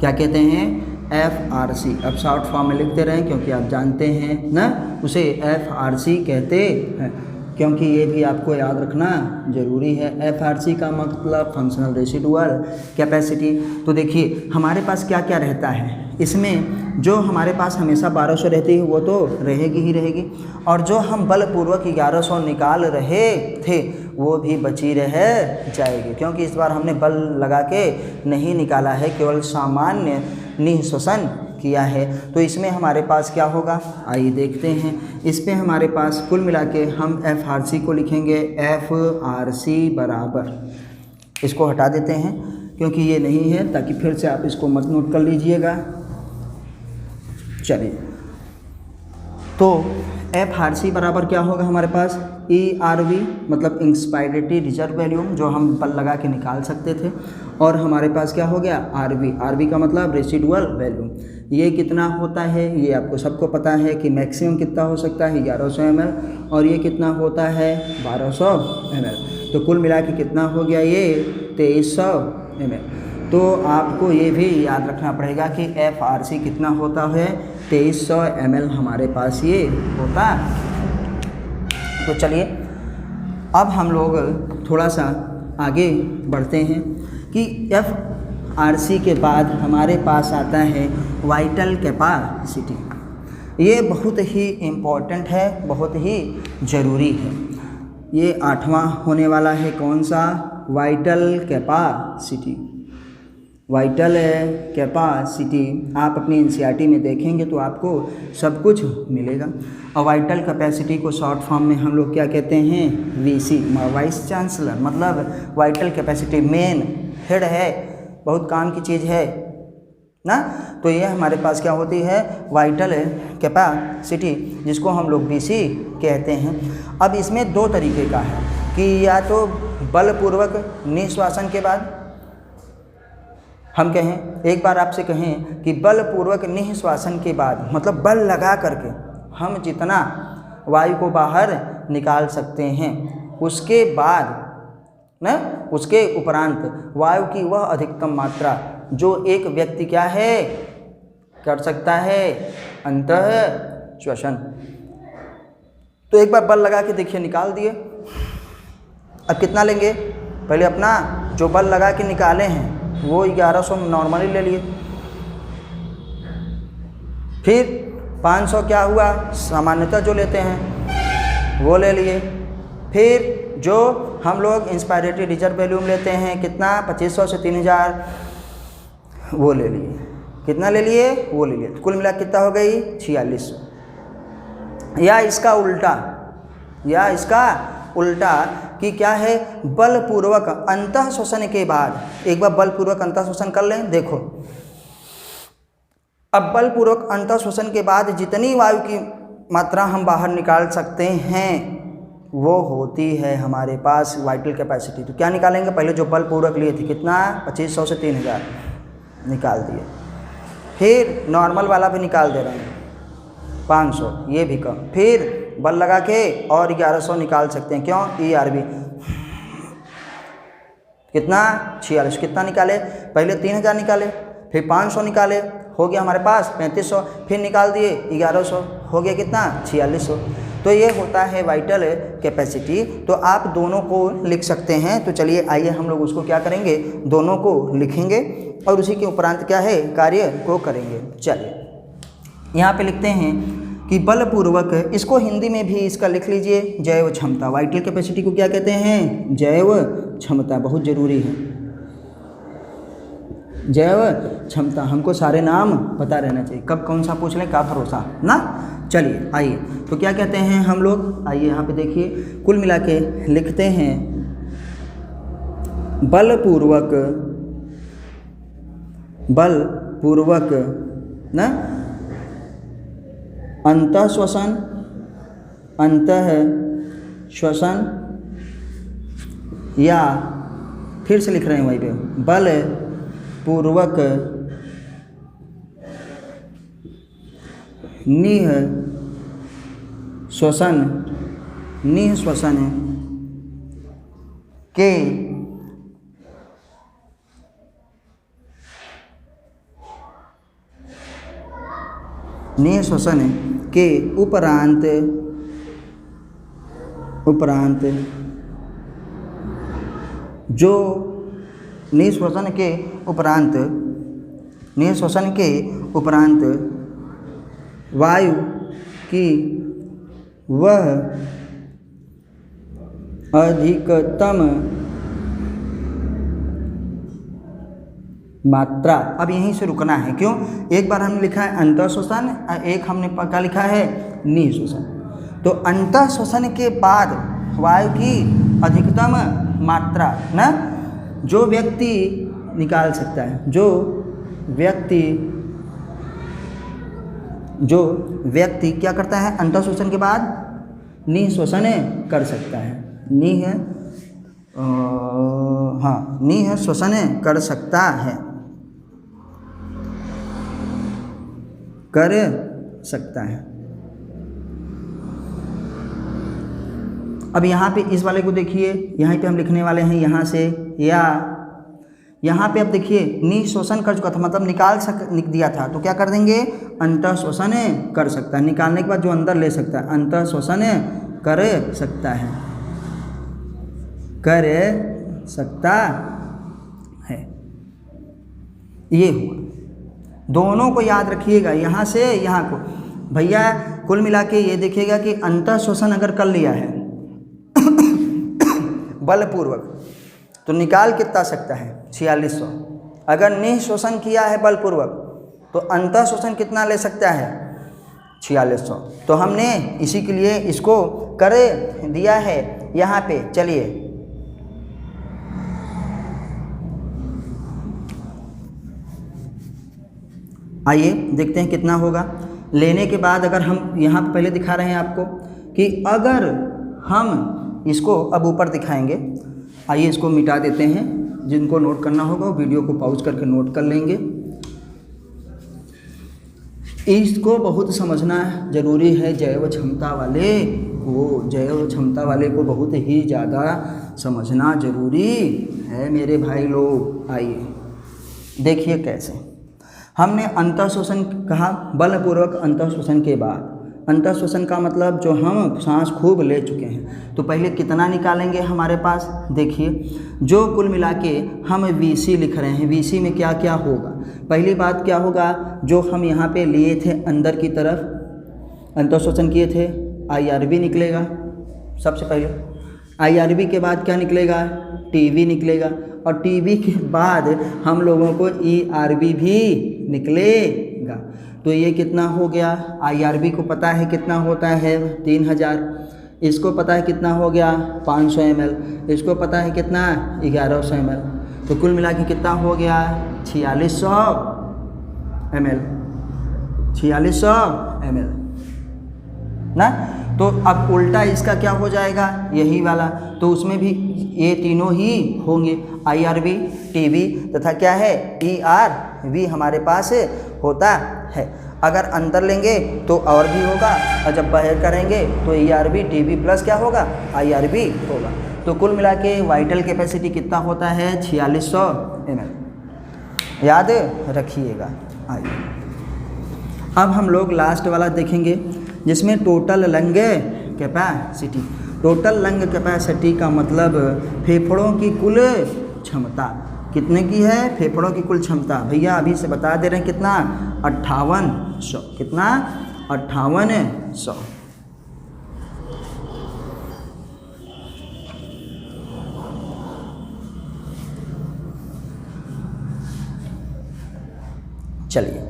क्या कहते हैं? FRC। अब शॉर्ट फॉर्म में लिखते रहें क्योंकि आप जानते हैं ना, उसे FRC कहते हैं, क्योंकि ये भी आपको याद रखना जरूरी है। FRC का मतलब फंक्शनल रेसिडुअल कैपेसिटी। तो देखिए हमारे पास क्या क्या रहता है इसमें। जो हमारे पास हमेशा 1200 रहती है वो तो रहेगी ही रहेगी, और जो हम बलपूर्वक 1100 निकाल रहे थे वो भी बची रह जाएगी, क्योंकि इस बार हमने बल लगा के नहीं निकाला है, केवल सामान्य निःश्वसन किया है। तो इसमें हमारे पास क्या होगा? आइए देखते हैं। इस पे हमारे पास कुल मिला के हम FRC को लिखेंगे FRC बराबर, इसको हटा देते हैं क्योंकि ये नहीं है, ताकि फिर से आप इसको मत नोट कर लीजिएगा। चलिए, तो FRC बराबर क्या होगा हमारे पास? ERV मतलब इंस्पायरेटरी रिजर्व वैल्यूम, जो हम बल लगा के निकाल सकते थे, और हमारे पास क्या हो गया? RV का मतलब रेसिडुअल वैल्यूम। ये कितना होता है ये आपको सबको पता है कि मैक्सिमम कितना हो सकता है 1100 ml, और ये कितना होता है 1200 ml। तो कुल मिला के कितना हो गया? ये 2300 ml। तो आपको ये भी याद रखना पड़ेगा कि FRC कितना होता है? 2300 ml हमारे पास ये होता। तो चलिए अब हम लोग थोड़ा सा आगे बढ़ते हैं कि FRC के बाद हमारे पास आता है वाइटल कैपेसिटी। ये बहुत ही इम्पोर्टेंट है, बहुत ही ज़रूरी है। ये 8वां होने वाला है। कौन सा? Vital capacity. वाइटल कैपेसिटी आप अपनी NCERT में देखेंगे तो आपको सब कुछ मिलेगा। और वाइटल कैपेसिटी को शॉर्ट फॉर्म में हम लोग क्या कहते हैं? VC, vice chancellor. मतलब वाइटल कैपेसिटी मेन हेड है, बहुत काम की चीज़ है ना। तो ये हमारे पास क्या होती है? वाइटल कैपेसिटी, जिसको हम लोग VC कहते हैं। अब इसमें दो तरीके का है कि या तो बलपूर्वक निःश्वासन के बाद हम कहें, एक बार आपसे कहें कि बलपूर्वक निःश्वासन के बाद मतलब बल लगा करके हम जितना वायु को बाहर निकाल सकते हैं, उसके बाद ना, उसके उपरांत वायु की वह अधिकतम मात्रा जो एक व्यक्ति क्या है कर सकता है, अंतः श्वसन। तो एक बार बल लगा के देखिए, निकाल दिए। अब कितना लेंगे? पहले अपना जो बल लगा के निकाले हैं वो 1100 नॉर्मली ले लिए, फिर 500 क्या हुआ सामान्यतः जो लेते हैं वो ले लिए, फिर जो हम लोग इंस्पायरेटरी रिजर्व वैल्यूम लेते हैं कितना 2500 से 3000 वो ले लिए, कितना ले लिए, वो ले लिए। कुल मिला कितना हो गई 4600। या इसका उल्टा कि क्या है, बलपूर्वक अंतः श्वसन के बाद, एक बार बलपूर्वक अंतः श्वसन कर लें। देखो अब बलपूर्वक अंतः श्वसन के बाद जितनी वायु की मात्रा हम बाहर निकाल सकते हैं वो होती है हमारे पास वाइटल कैपेसिटी। तो क्या निकालेंगे, पहले जो बलपूर्वक लिए थे कितना 2500 से 3000 निकाल दिए, फिर नॉर्मल वाला भी निकाल दे रहे हैं 500, ये भी कम, फिर बल लगा के और 1100 निकाल सकते हैं। क्यों, ERB कितना 46, कितना निकाले, पहले 3000 निकाले, फिर 500 निकाले, हो गया हमारे पास 3500, फिर निकाल दिए 1100, हो गया कितना 4600। तो ये होता है वाइटल कैपेसिटी। तो आप दोनों को लिख सकते हैं। तो चलिए आइए हम लोग उसको क्या करेंगे, दोनों को लिखेंगे और उसी के उपरांत क्या है, कार्य को करेंगे। चलिए यहाँ पे लिखते हैं कि बलपूर्वक, इसको हिंदी में भी इसका लिख लीजिए, जैव क्षमता। वाइटल कैपेसिटी को क्या कहते हैं, जैव क्षमता, बहुत जरूरी है जैव क्षमता। हमको सारे नाम पता रहना चाहिए, कब कौन सा पूछ लें, का भरोसा ना। चलिए आइए, तो क्या कहते हैं हम लोग, आइए यहाँ पे देखिए, कुल मिला के लिखते हैं बलपूर्वक ना अंतः श्वसन या फिर से लिख रहे हैं वहीं पे, बल पूर्वक निह श्वसन के निःश्वसन के उपरांत जो निःश्वसन के उपरांत वायु की वह अधिकतम मात्रा। अब यहीं से रुकना है, क्यों, एक बार हमने लिखा है अंतः श्वसन, एक हमने पक्का लिखा है निःश्वसन। तो अंतः श्वसन के बाद वायु की अधिकतम मात्रा ना, जो व्यक्ति निकाल सकता है, जो व्यक्ति क्या करता है, अंतः श्वसन के बाद निःश्वसन कर सकता है, निःश्वसन कर सकता है। अब यहाँ पे इस वाले को देखिए, यहाँ पे हम लिखने वाले हैं यहाँ से, या यहाँ पे अब देखिए निःश्वसन कर चुका था, मतलब लिख दिया था, तो क्या कर देंगे, अंतः श्वसन कर सकता है। निकालने के बाद जो अंदर ले सकता है, अंतः श्वसन कर सकता है, ये हुआ। दोनों को याद रखिएगा, यहाँ से यहाँ को भैया, कुल मिला के ये देखिएगा कि अंतः श्वसन अगर कर लिया है बलपूर्वक, तो निकाल कितना सकता है 4600। अगर निःश्वसन किया है बलपूर्वक, तो अंतः श्वसन कितना ले सकता है 4600। तो हमने इसी के लिए इसको कर दिया है यहाँ पे। चलिए आइए देखते हैं कितना होगा। लेने के बाद अगर हम यहाँ पे पहले दिखा रहे हैं आपको कि अगर हम इसको अब ऊपर दिखाएंगे, आइए इसको मिटा देते हैं। जिनको नोट करना होगा वो वीडियो को पॉज करके नोट कर लेंगे। इसको बहुत समझना ज़रूरी है, जैव क्षमता वाले को बहुत ही ज़्यादा समझना ज़रूरी है मेरे भाई लोग। आइए देखिए कैसे हमने अंतः श्वसन कहा, बलपूर्वक अंतः श्वसन के बाद। अंतः श्वसन का मतलब जो हम सांस खूब ले चुके हैं, तो पहले कितना निकालेंगे हमारे पास, देखिए जो कुल मिला के हम VC लिख रहे हैं, VC में क्या क्या होगा। पहली बात क्या होगा, जो हम यहाँ पे लिए थे अंदर की तरफ अंतः श्वसन किए थे, IRB निकलेगा सबसे पहले। IRB के बाद क्या निकलेगा, TB निकलेगा, और TB के बाद हम लोगों को ERB भी निकलेगा। तो ये कितना हो गया, IRB को पता है कितना होता है 3000, इसको पता है कितना हो गया 500 ml, इसको पता है कितना 1100 ml, तो कुल मिला के कितना हो गया 4600 ml, 4600 ml ना। तो अब उल्टा इसका क्या हो जाएगा, यही वाला, तो उसमें भी ये तीनों ही होंगे, IRB, TB तथा क्या है ERV हमारे पास होता है। अगर अंतर लेंगे तो और भी होगा, और जब बाहर करेंगे तो ERB TB प्लस क्या होगा IRB होगा। तो कुल मिला के वाइटल कैपेसिटी कितना होता है 4600 ml, याद रखिएगा। आइए अब हम लोग लास्ट वाला देखेंगे जिसमें total lung capacity. Total lung capacity का मतलब फेफड़ों की कुल क्षमता कितने की है, फेफड़ों की कुल क्षमता। भैया अभी से बता दे रहे हैं कितना 5800, कितना 5800। चलिए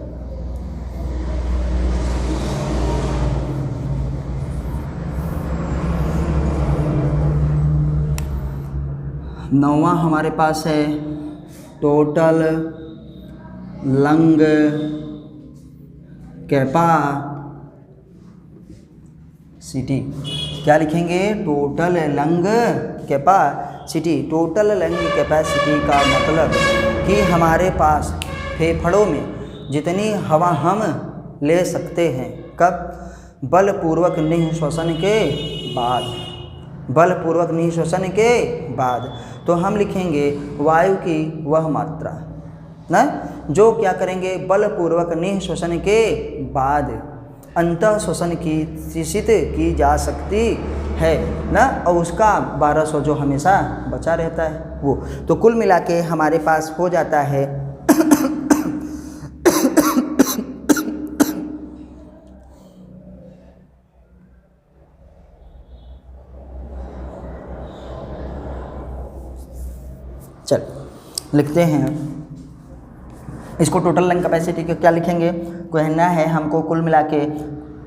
नौवां हमारे पास है टोटल लंग कैपेसिटी। क्या लिखेंगे, total lung capacity. Total lung capacity का मतलब कि हमारे पास फेफड़ों में जितनी हवा हम ले सकते हैं, कब, बलपूर्वक निःश्वसन के बाद, बलपूर्वक निःश्वसन के बाद। तो हम लिखेंगे वायु की वह मात्रा ना जो क्या करेंगे, बलपूर्वक निःश्वसन के बाद अंतः श्वसन की शिशित की जा सकती है ना, और उसका 1200 जो हमेशा बचा रहता है वो। तो कुल मिला के हमारे पास हो जाता है चल लिखते हैं इसको, टोटल लंग कैपेसिटी को क्या लिखेंगे, कहना है हमको कुल मिला के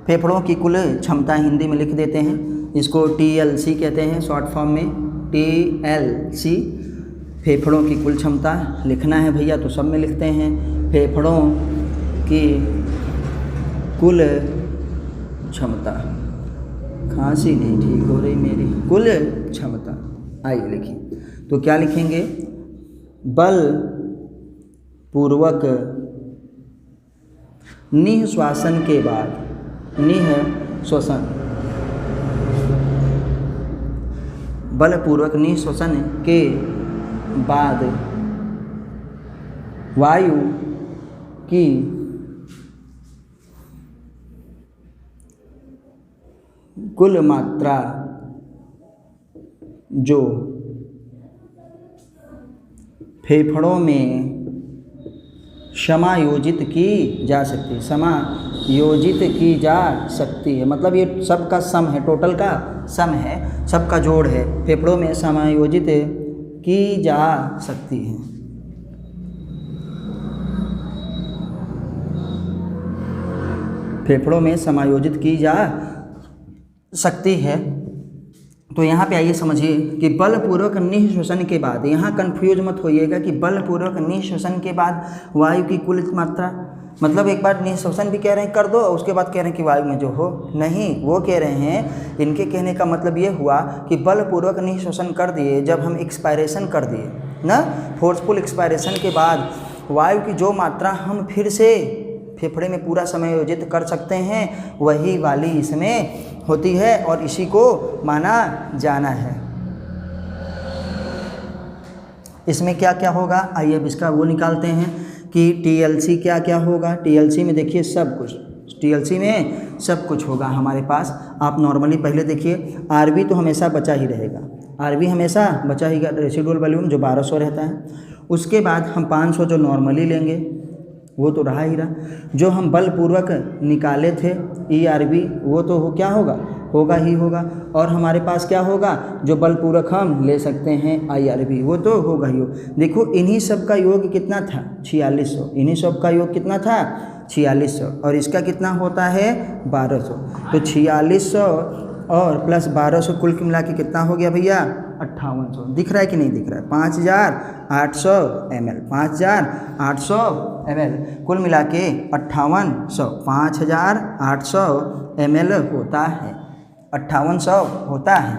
फेफड़ों की कुल क्षमता हिंदी में लिख देते हैं, इसको TLC कहते हैं शॉर्ट फॉर्म में, TLC फेफड़ों की कुल क्षमता लिखना है भैया, तो सब में लिखते हैं फेफड़ों की कुल क्षमता, खांसी नहीं ठीक हो रही मेरी, कुल क्षमता। आइए लिखिए, तो क्या लिखेंगे, बल पूर्वक निःश्वासन के बाद, निःश्वसन, बलपूर्वक निःश्वसन के बाद वायु की कुल मात्रा जो फेफड़ों में समायोजित की जा सकती है, समायोजित की जा सकती है, मतलब ये सब का सम है, टोटल का सम है, सबका जोड़ है, फेफड़ों में समायोजित की जा सकती है। फेफड़ों में समायोजित की जा सकती है। तो यहाँ पे आइए समझिए कि बलपूर्वक निःश्वसन के बाद, यहाँ कंफ्यूज मत होइएगा कि बलपूर्वक निःश्वसन के बाद वायु की कुल मात्रा, मतलब एक बार निःश्वसन भी कह रहे हैं कर दो, उसके बाद कह रहे हैं कि वायु में जो हो, नहीं, वो कह रहे हैं, इनके कहने का मतलब ये हुआ कि बलपूर्वक निःश्वसन कर दिए, जब हम एक्सपायरेशन कर दिए ना, फोर्सफुल एक्सपायरेशन के बाद वायु की जो मात्रा हम फिर से फेफड़े में पूरा समायोजित कर सकते हैं, वही वाली इसमें होती है और इसी को माना जाना है। इसमें क्या क्या होगा, आइए अब इसका वो निकालते हैं कि TLC क्या क्या होगा। TLC में देखिए सब कुछ, TLC में सब कुछ होगा हमारे पास। आप नॉर्मली पहले देखिए, RB तो हमेशा बचा ही रहेगा, RB हमेशा बचा ही, रेसिडुअल वॉल्यूम जो 1200 रहता है। उसके बाद हम 500 जो नॉर्मली लेंगे, वो तो रहा ही रहा। जो हम बलपूर्वक निकाले थे ERV वो तो क्या होगा ही होगा। और हमारे पास क्या होगा, जो बलपूर्वक हम ले सकते हैं IRV वो तो होगा ही हो। देखो इन्हीं सब का योग कितना था 4600, इन्हीं सब का योग कितना था 4600 और इसका कितना होता है 1200। तो 4600 और प्लस 1200 कुल के मिला के कितना हो गया भैया 5800। दिख रहा है कि नहीं दिख रहा है, 5800 ml, 5800 ml कुल मिला के 5800, 5800 ml होता है, 5800 होता है।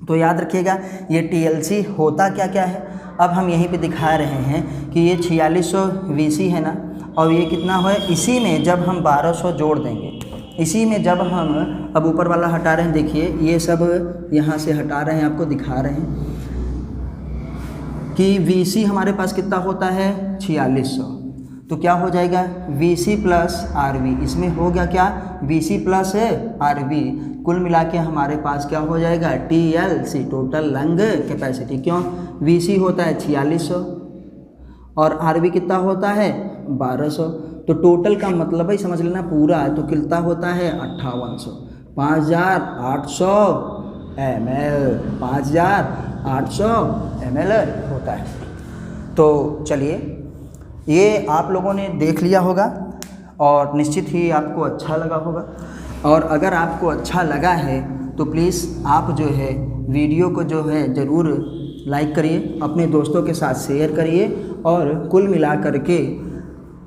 तो याद रखिएगा ये TLC होता क्या क्या है। अब हम यहीं पे दिखा रहे हैं कि ये 4600 VC है ना, और ये कितना है, इसी में जब हम 1200 जोड़ देंगे, इसी में जब हम अब ऊपर वाला हटा रहे हैं, देखिए ये सब यहाँ से हटा रहे हैं, आपको दिखा रहे हैं कि VC हमारे पास कितना होता है 4600। तो क्या हो जाएगा VC प्लस RV, इसमें हो गया क्या VC प्लस RV, कुल मिला के हमारे पास क्या हो जाएगा TLC, टोटल लंग कैपेसिटी। क्यों, VC होता है 4600 और RV कितना होता है 1200। तो टोटल का मतलब है समझ लेना पूरा, तो कितना होता है 5800, 5800 ml, 5800 ml होता है। तो चलिए ये आप लोगों ने देख लिया होगा और निश्चित ही आपको अच्छा लगा होगा। और अगर आपको अच्छा लगा है तो प्लीज़ आप जो है वीडियो को जो है ज़रूर लाइक करिए, अपने दोस्तों के साथ शेयर करिए और कुल मिला करके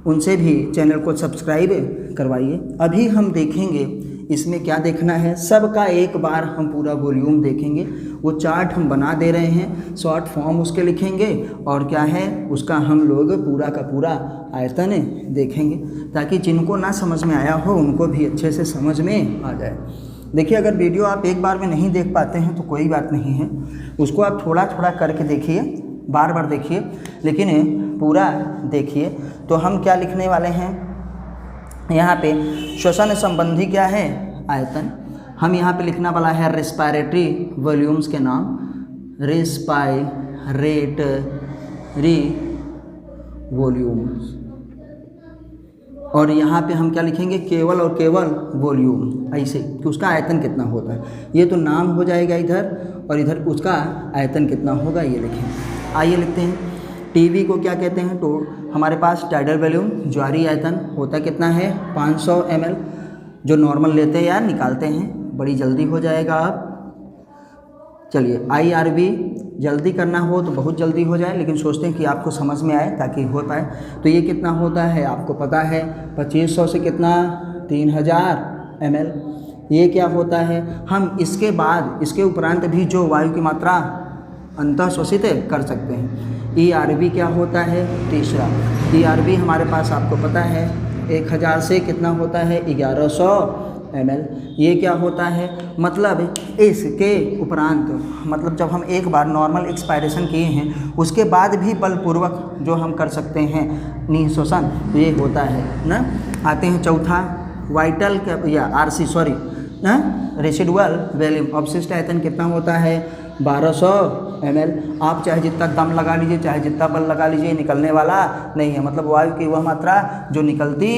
उनसे भी चैनल को सब्सक्राइब करवाइए। अभी हम देखेंगे इसमें क्या देखना है, सबका एक बार हम पूरा वॉल्यूम देखेंगे। वो चार्ट हम बना दे रहे हैं, शॉर्ट फॉर्म उसके लिखेंगे और क्या है उसका हम लोग पूरा का पूरा आयतन देखेंगे, ताकि जिनको ना समझ में आया हो उनको भी अच्छे से समझ में आ जाए। देखिए अगर वीडियो आप एक बार में नहीं देख पाते हैं तो कोई बात नहीं है, उसको आप थोड़ा थोड़ा करके देखिए, बार बार देखिए, लेकिन पूरा देखिए। तो हम क्या लिखने वाले हैं यहाँ पे, श्वसन संबंधी क्या है आयतन, हम यहाँ पे लिखना वाला है रेस्पिरेटरी वॉल्यूम्स के नाम, रेस्पिरेटरी वॉल्यूम्स। और यहाँ पे हम क्या लिखेंगे, केवल और केवल वॉल्यूम, ऐसे कि उसका आयतन कितना होता है। ये तो नाम हो जाएगा इधर, और इधर उसका आयतन कितना होगा ये लिखें। आइए लिखते हैं। टीवी को क्या कहते हैं, तो हमारे पास टाइडल वॉल्यूम, ज्वारी आयतन होता कितना है 500 ml, जो नॉर्मल लेते हैं या निकालते हैं, बड़ी जल्दी हो जाएगा। आप चलिए IRV जल्दी करना हो तो बहुत जल्दी हो जाए, लेकिन सोचते हैं कि आपको समझ में आए ताकि हो पाए। तो ये कितना होता है आपको पता है, 2500 से कितना 3000 ml। ये क्या होता है, हम इसके बाद इसके उपरांत भी जो वायु की मात्रा अंतः शोषित कर सकते हैं। ERV क्या होता है तीसरा, ERV हमारे पास आपको पता है 1000 से कितना होता है 1100 ml। ये क्या होता है, मतलब इसके उपरांत, मतलब जब हम एक बार नॉर्मल एक्सपायरेशन किए हैं उसके बाद भी बलपूर्वक जो हम कर सकते हैं निःशोषण, ये होता है ना। आते हैं चौथा, वाइटल या RC सॉरी ना, रेसिडुअल वॉल्यूम, अवशिष्ट आयतन कितना होता है 1200 ml। आप चाहे जितना दम लगा लीजिए, चाहे जितना बल लगा लीजिए, निकलने वाला नहीं है। मतलब वायु की वह मात्रा जो निकलती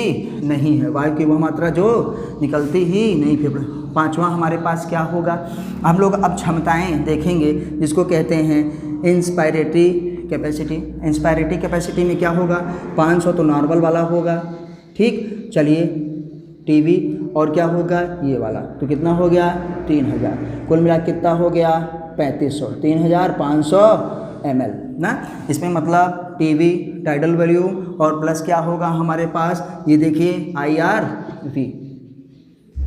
नहीं है, वायु की वह मात्रा जो निकलती ही नहीं। फिर पांचवा हमारे पास क्या होगा, हम लोग अब क्षमताएं देखेंगे जिसको कहते हैं इंस्पायरेटरी कैपेसिटी। इंस्पायरेटरी कैपेसिटी में क्या होगा, 500 तो नॉर्मल वाला होगा, ठीक। चलिए टीवी और क्या होगा ये वाला, तो कितना हो गया 3000, कुल मिला कितना हो गया 3500, 3500 ml ना। इसमें मतलब टीवी टाइडल वॉल्यूम और प्लस क्या होगा हमारे पास, ये देखिए IRV,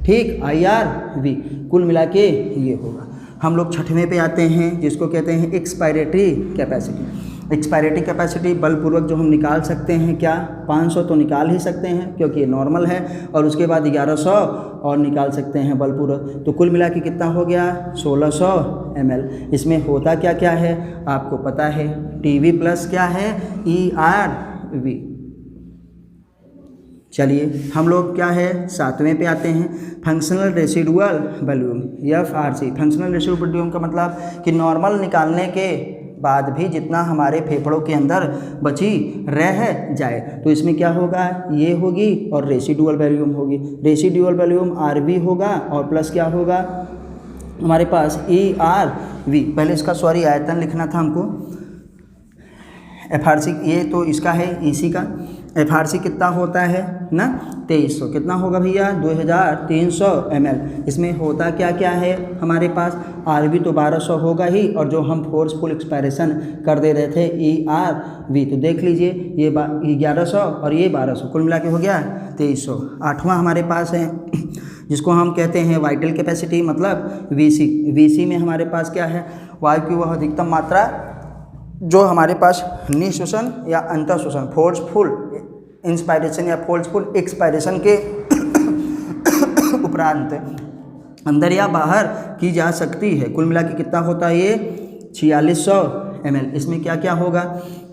ठीक IRV, कुल मिला के ये होगा। हम लोग छठवें पे आते हैं जिसको कहते हैं एक्सपायरेटरी कैपेसिटी। एक्सपायरेटरी कैपेसिटी बलपूर्वक जो हम निकाल सकते हैं, क्या 500 तो निकाल ही सकते हैं क्योंकि ये नॉर्मल है, और उसके बाद 1100 और निकाल सकते हैं बलपूर्वक। तो कुल मिला के कितना हो गया 1600 ml। इसमें होता क्या क्या है आपको पता है, टीवी प्लस क्या है ERV। चलिए हम लोग क्या है सातवें पे आते हैं, functional residual volume FRC। Functional residual volume का मतलब कि नॉर्मल निकालने के बाद भी जितना हमारे फेफड़ों के अंदर बची रह जाए। तो इसमें क्या होगा, ये होगी और रेसिडुअल वॉल्यूम होगी। रेसिडुअल वॉल्यूम RV होगा और प्लस क्या होगा हमारे पास ERV। पहले इसका सॉरी आयतन लिखना था हमको, FRC ये तो इसका है EC का। FRC कितना होता है ना 2300, कितना होगा भैया 2300 ml। इसमें होता क्या क्या है हमारे पास, RV तो 1200 होगा ही, और जो हम फोर्सफुल एक्सपायरेशन कर दे रहे थे ERV, तो देख लीजिए ये 1100 और ये 1200, कुल मिला के हो गया 2300। आठवां हमारे पास है जिसको हम कहते हैं वाइटल कैपेसिटी, मतलब VC में हमारे पास क्या है, वायु की वह अधिकतम मात्रा जो हमारे पास निःश्वसन या अंतःश्वसन, फोर्सफुल इंस्पायरेशन या फोर्सफुल एक्सपायरेशन के उपरांत अंदर या बाहर की जा सकती है। कुल मिला के कितना होता है ये 4600 ml। इसमें क्या क्या होगा,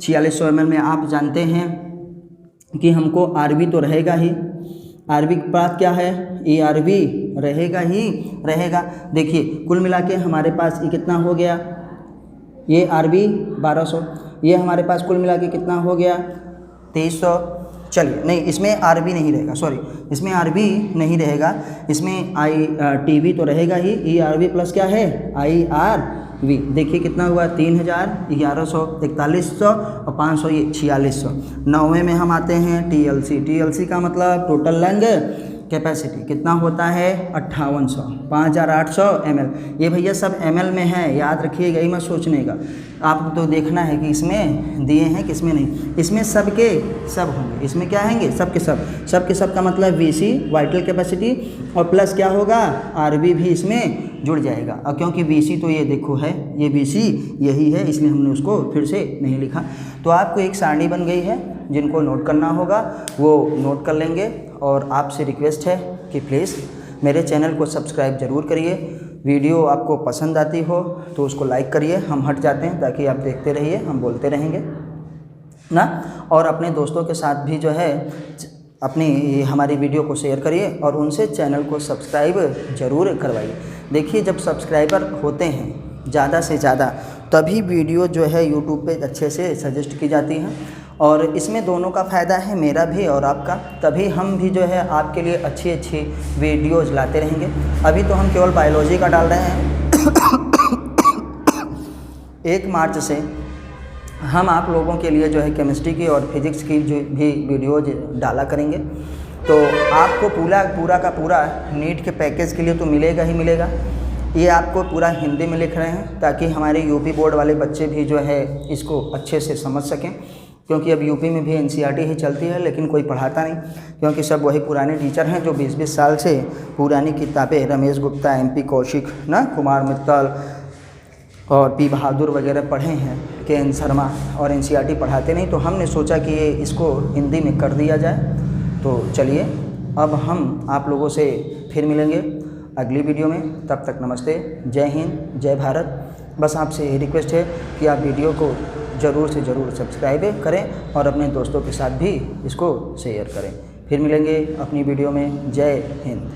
4600 ml में आप जानते हैं कि हमको RV तो रहेगा ही, RV के बाद क्या है ERV रहेगा ही रहेगा। देखिए कुल मिला के हमारे पास ये कितना हो गया, ये RV 1200, ये हमारे पास कुल मिला के कितना हो गया 2300। चलिए नहीं, इसमें RV नहीं रहेगा, सॉरी इसमें RV नहीं रहेगा, इसमें TV तो रहेगा ही, ERV प्लस क्या है IRV। देखिए कितना हुआ 3000, 1100, 4100 और 500, ये 4600। 9वें में हम आते हैं TLC का मतलब टोटल लंग कैपेसिटी कितना होता है 5800, 5800 ml। ये भैया सब ml में है, याद रखिएगा, ही मत सोचने का। आपको तो देखना है कि इसमें दिए हैं किसमें नहीं, इसमें सब के सब होंगे, इसमें क्या होंगे सब के सब का मतलब VC वाइटल कैपेसिटी और प्लस क्या होगा RV भी इसमें जुड़ जाएगा। और क्योंकि VC तो ये देखो है, ये VC यही है, इसलिए हमने उसको फिर से नहीं लिखा। तो आपको एक सारणी बन गई है, जिनको नोट करना होगा वो नोट कर लेंगे। और आपसे रिक्वेस्ट है कि प्लीज़ मेरे चैनल को सब्सक्राइब ज़रूर करिए। वीडियो आपको पसंद आती हो तो उसको लाइक करिए, हम हट जाते हैं ताकि आप देखते रहिए, हम बोलते रहेंगे ना। और अपने दोस्तों के साथ भी जो है अपनी हमारी वीडियो को शेयर करिए और उनसे चैनल को सब्सक्राइब ज़रूर करवाइए। देखिए जब सब्सक्राइबर होते हैं ज़्यादा से ज़्यादा तभी वीडियो जो है यूट्यूब पे अच्छे से सजेस्ट की जाती हैं, और इसमें दोनों का फ़ायदा है, मेरा भी और आपका। तभी हम भी जो है आपके लिए अच्छी अच्छी वीडियोज़ लाते रहेंगे। अभी तो हम केवल बायोलॉजी का डाल रहे हैं 1 मार्च से हम आप लोगों के लिए जो है केमिस्ट्री की और फिज़िक्स की जो भी वीडियोज डाला करेंगे। तो आपको पूरा का पूरा नीट के पैकेज के लिए तो मिलेगा ही मिलेगा। ये आपको पूरा हिंदी में लिख रहे हैं ताकि हमारे यूपी बोर्ड वाले बच्चे भी जो है इसको अच्छे से समझ सकें, क्योंकि अब यूपी में भी NCERT ही चलती है लेकिन कोई पढ़ाता नहीं, क्योंकि सब वही पुराने टीचर हैं जो 20-20 साल से पुरानी किताबें रमेश गुप्ता, MP कौशिक ना, कुमार मित्तल और P बहादुर वगैरह पढ़े हैं, KN शर्मा, और NCERT पढ़ाते नहीं। तो हमने सोचा कि इसको हिंदी में कर दिया जाए। तो चलिए अब हम आप लोगों से फिर मिलेंगे अगली वीडियो में। तब तक नमस्ते, जय हिंद, जय भारत। बस आपसे ये रिक्वेस्ट है कि आप वीडियो को ज़रूर से ज़रूर सब्सक्राइब करें और अपने दोस्तों के साथ भी इसको शेयर करें। फिर मिलेंगे अपनी वीडियो में। जय हिंद।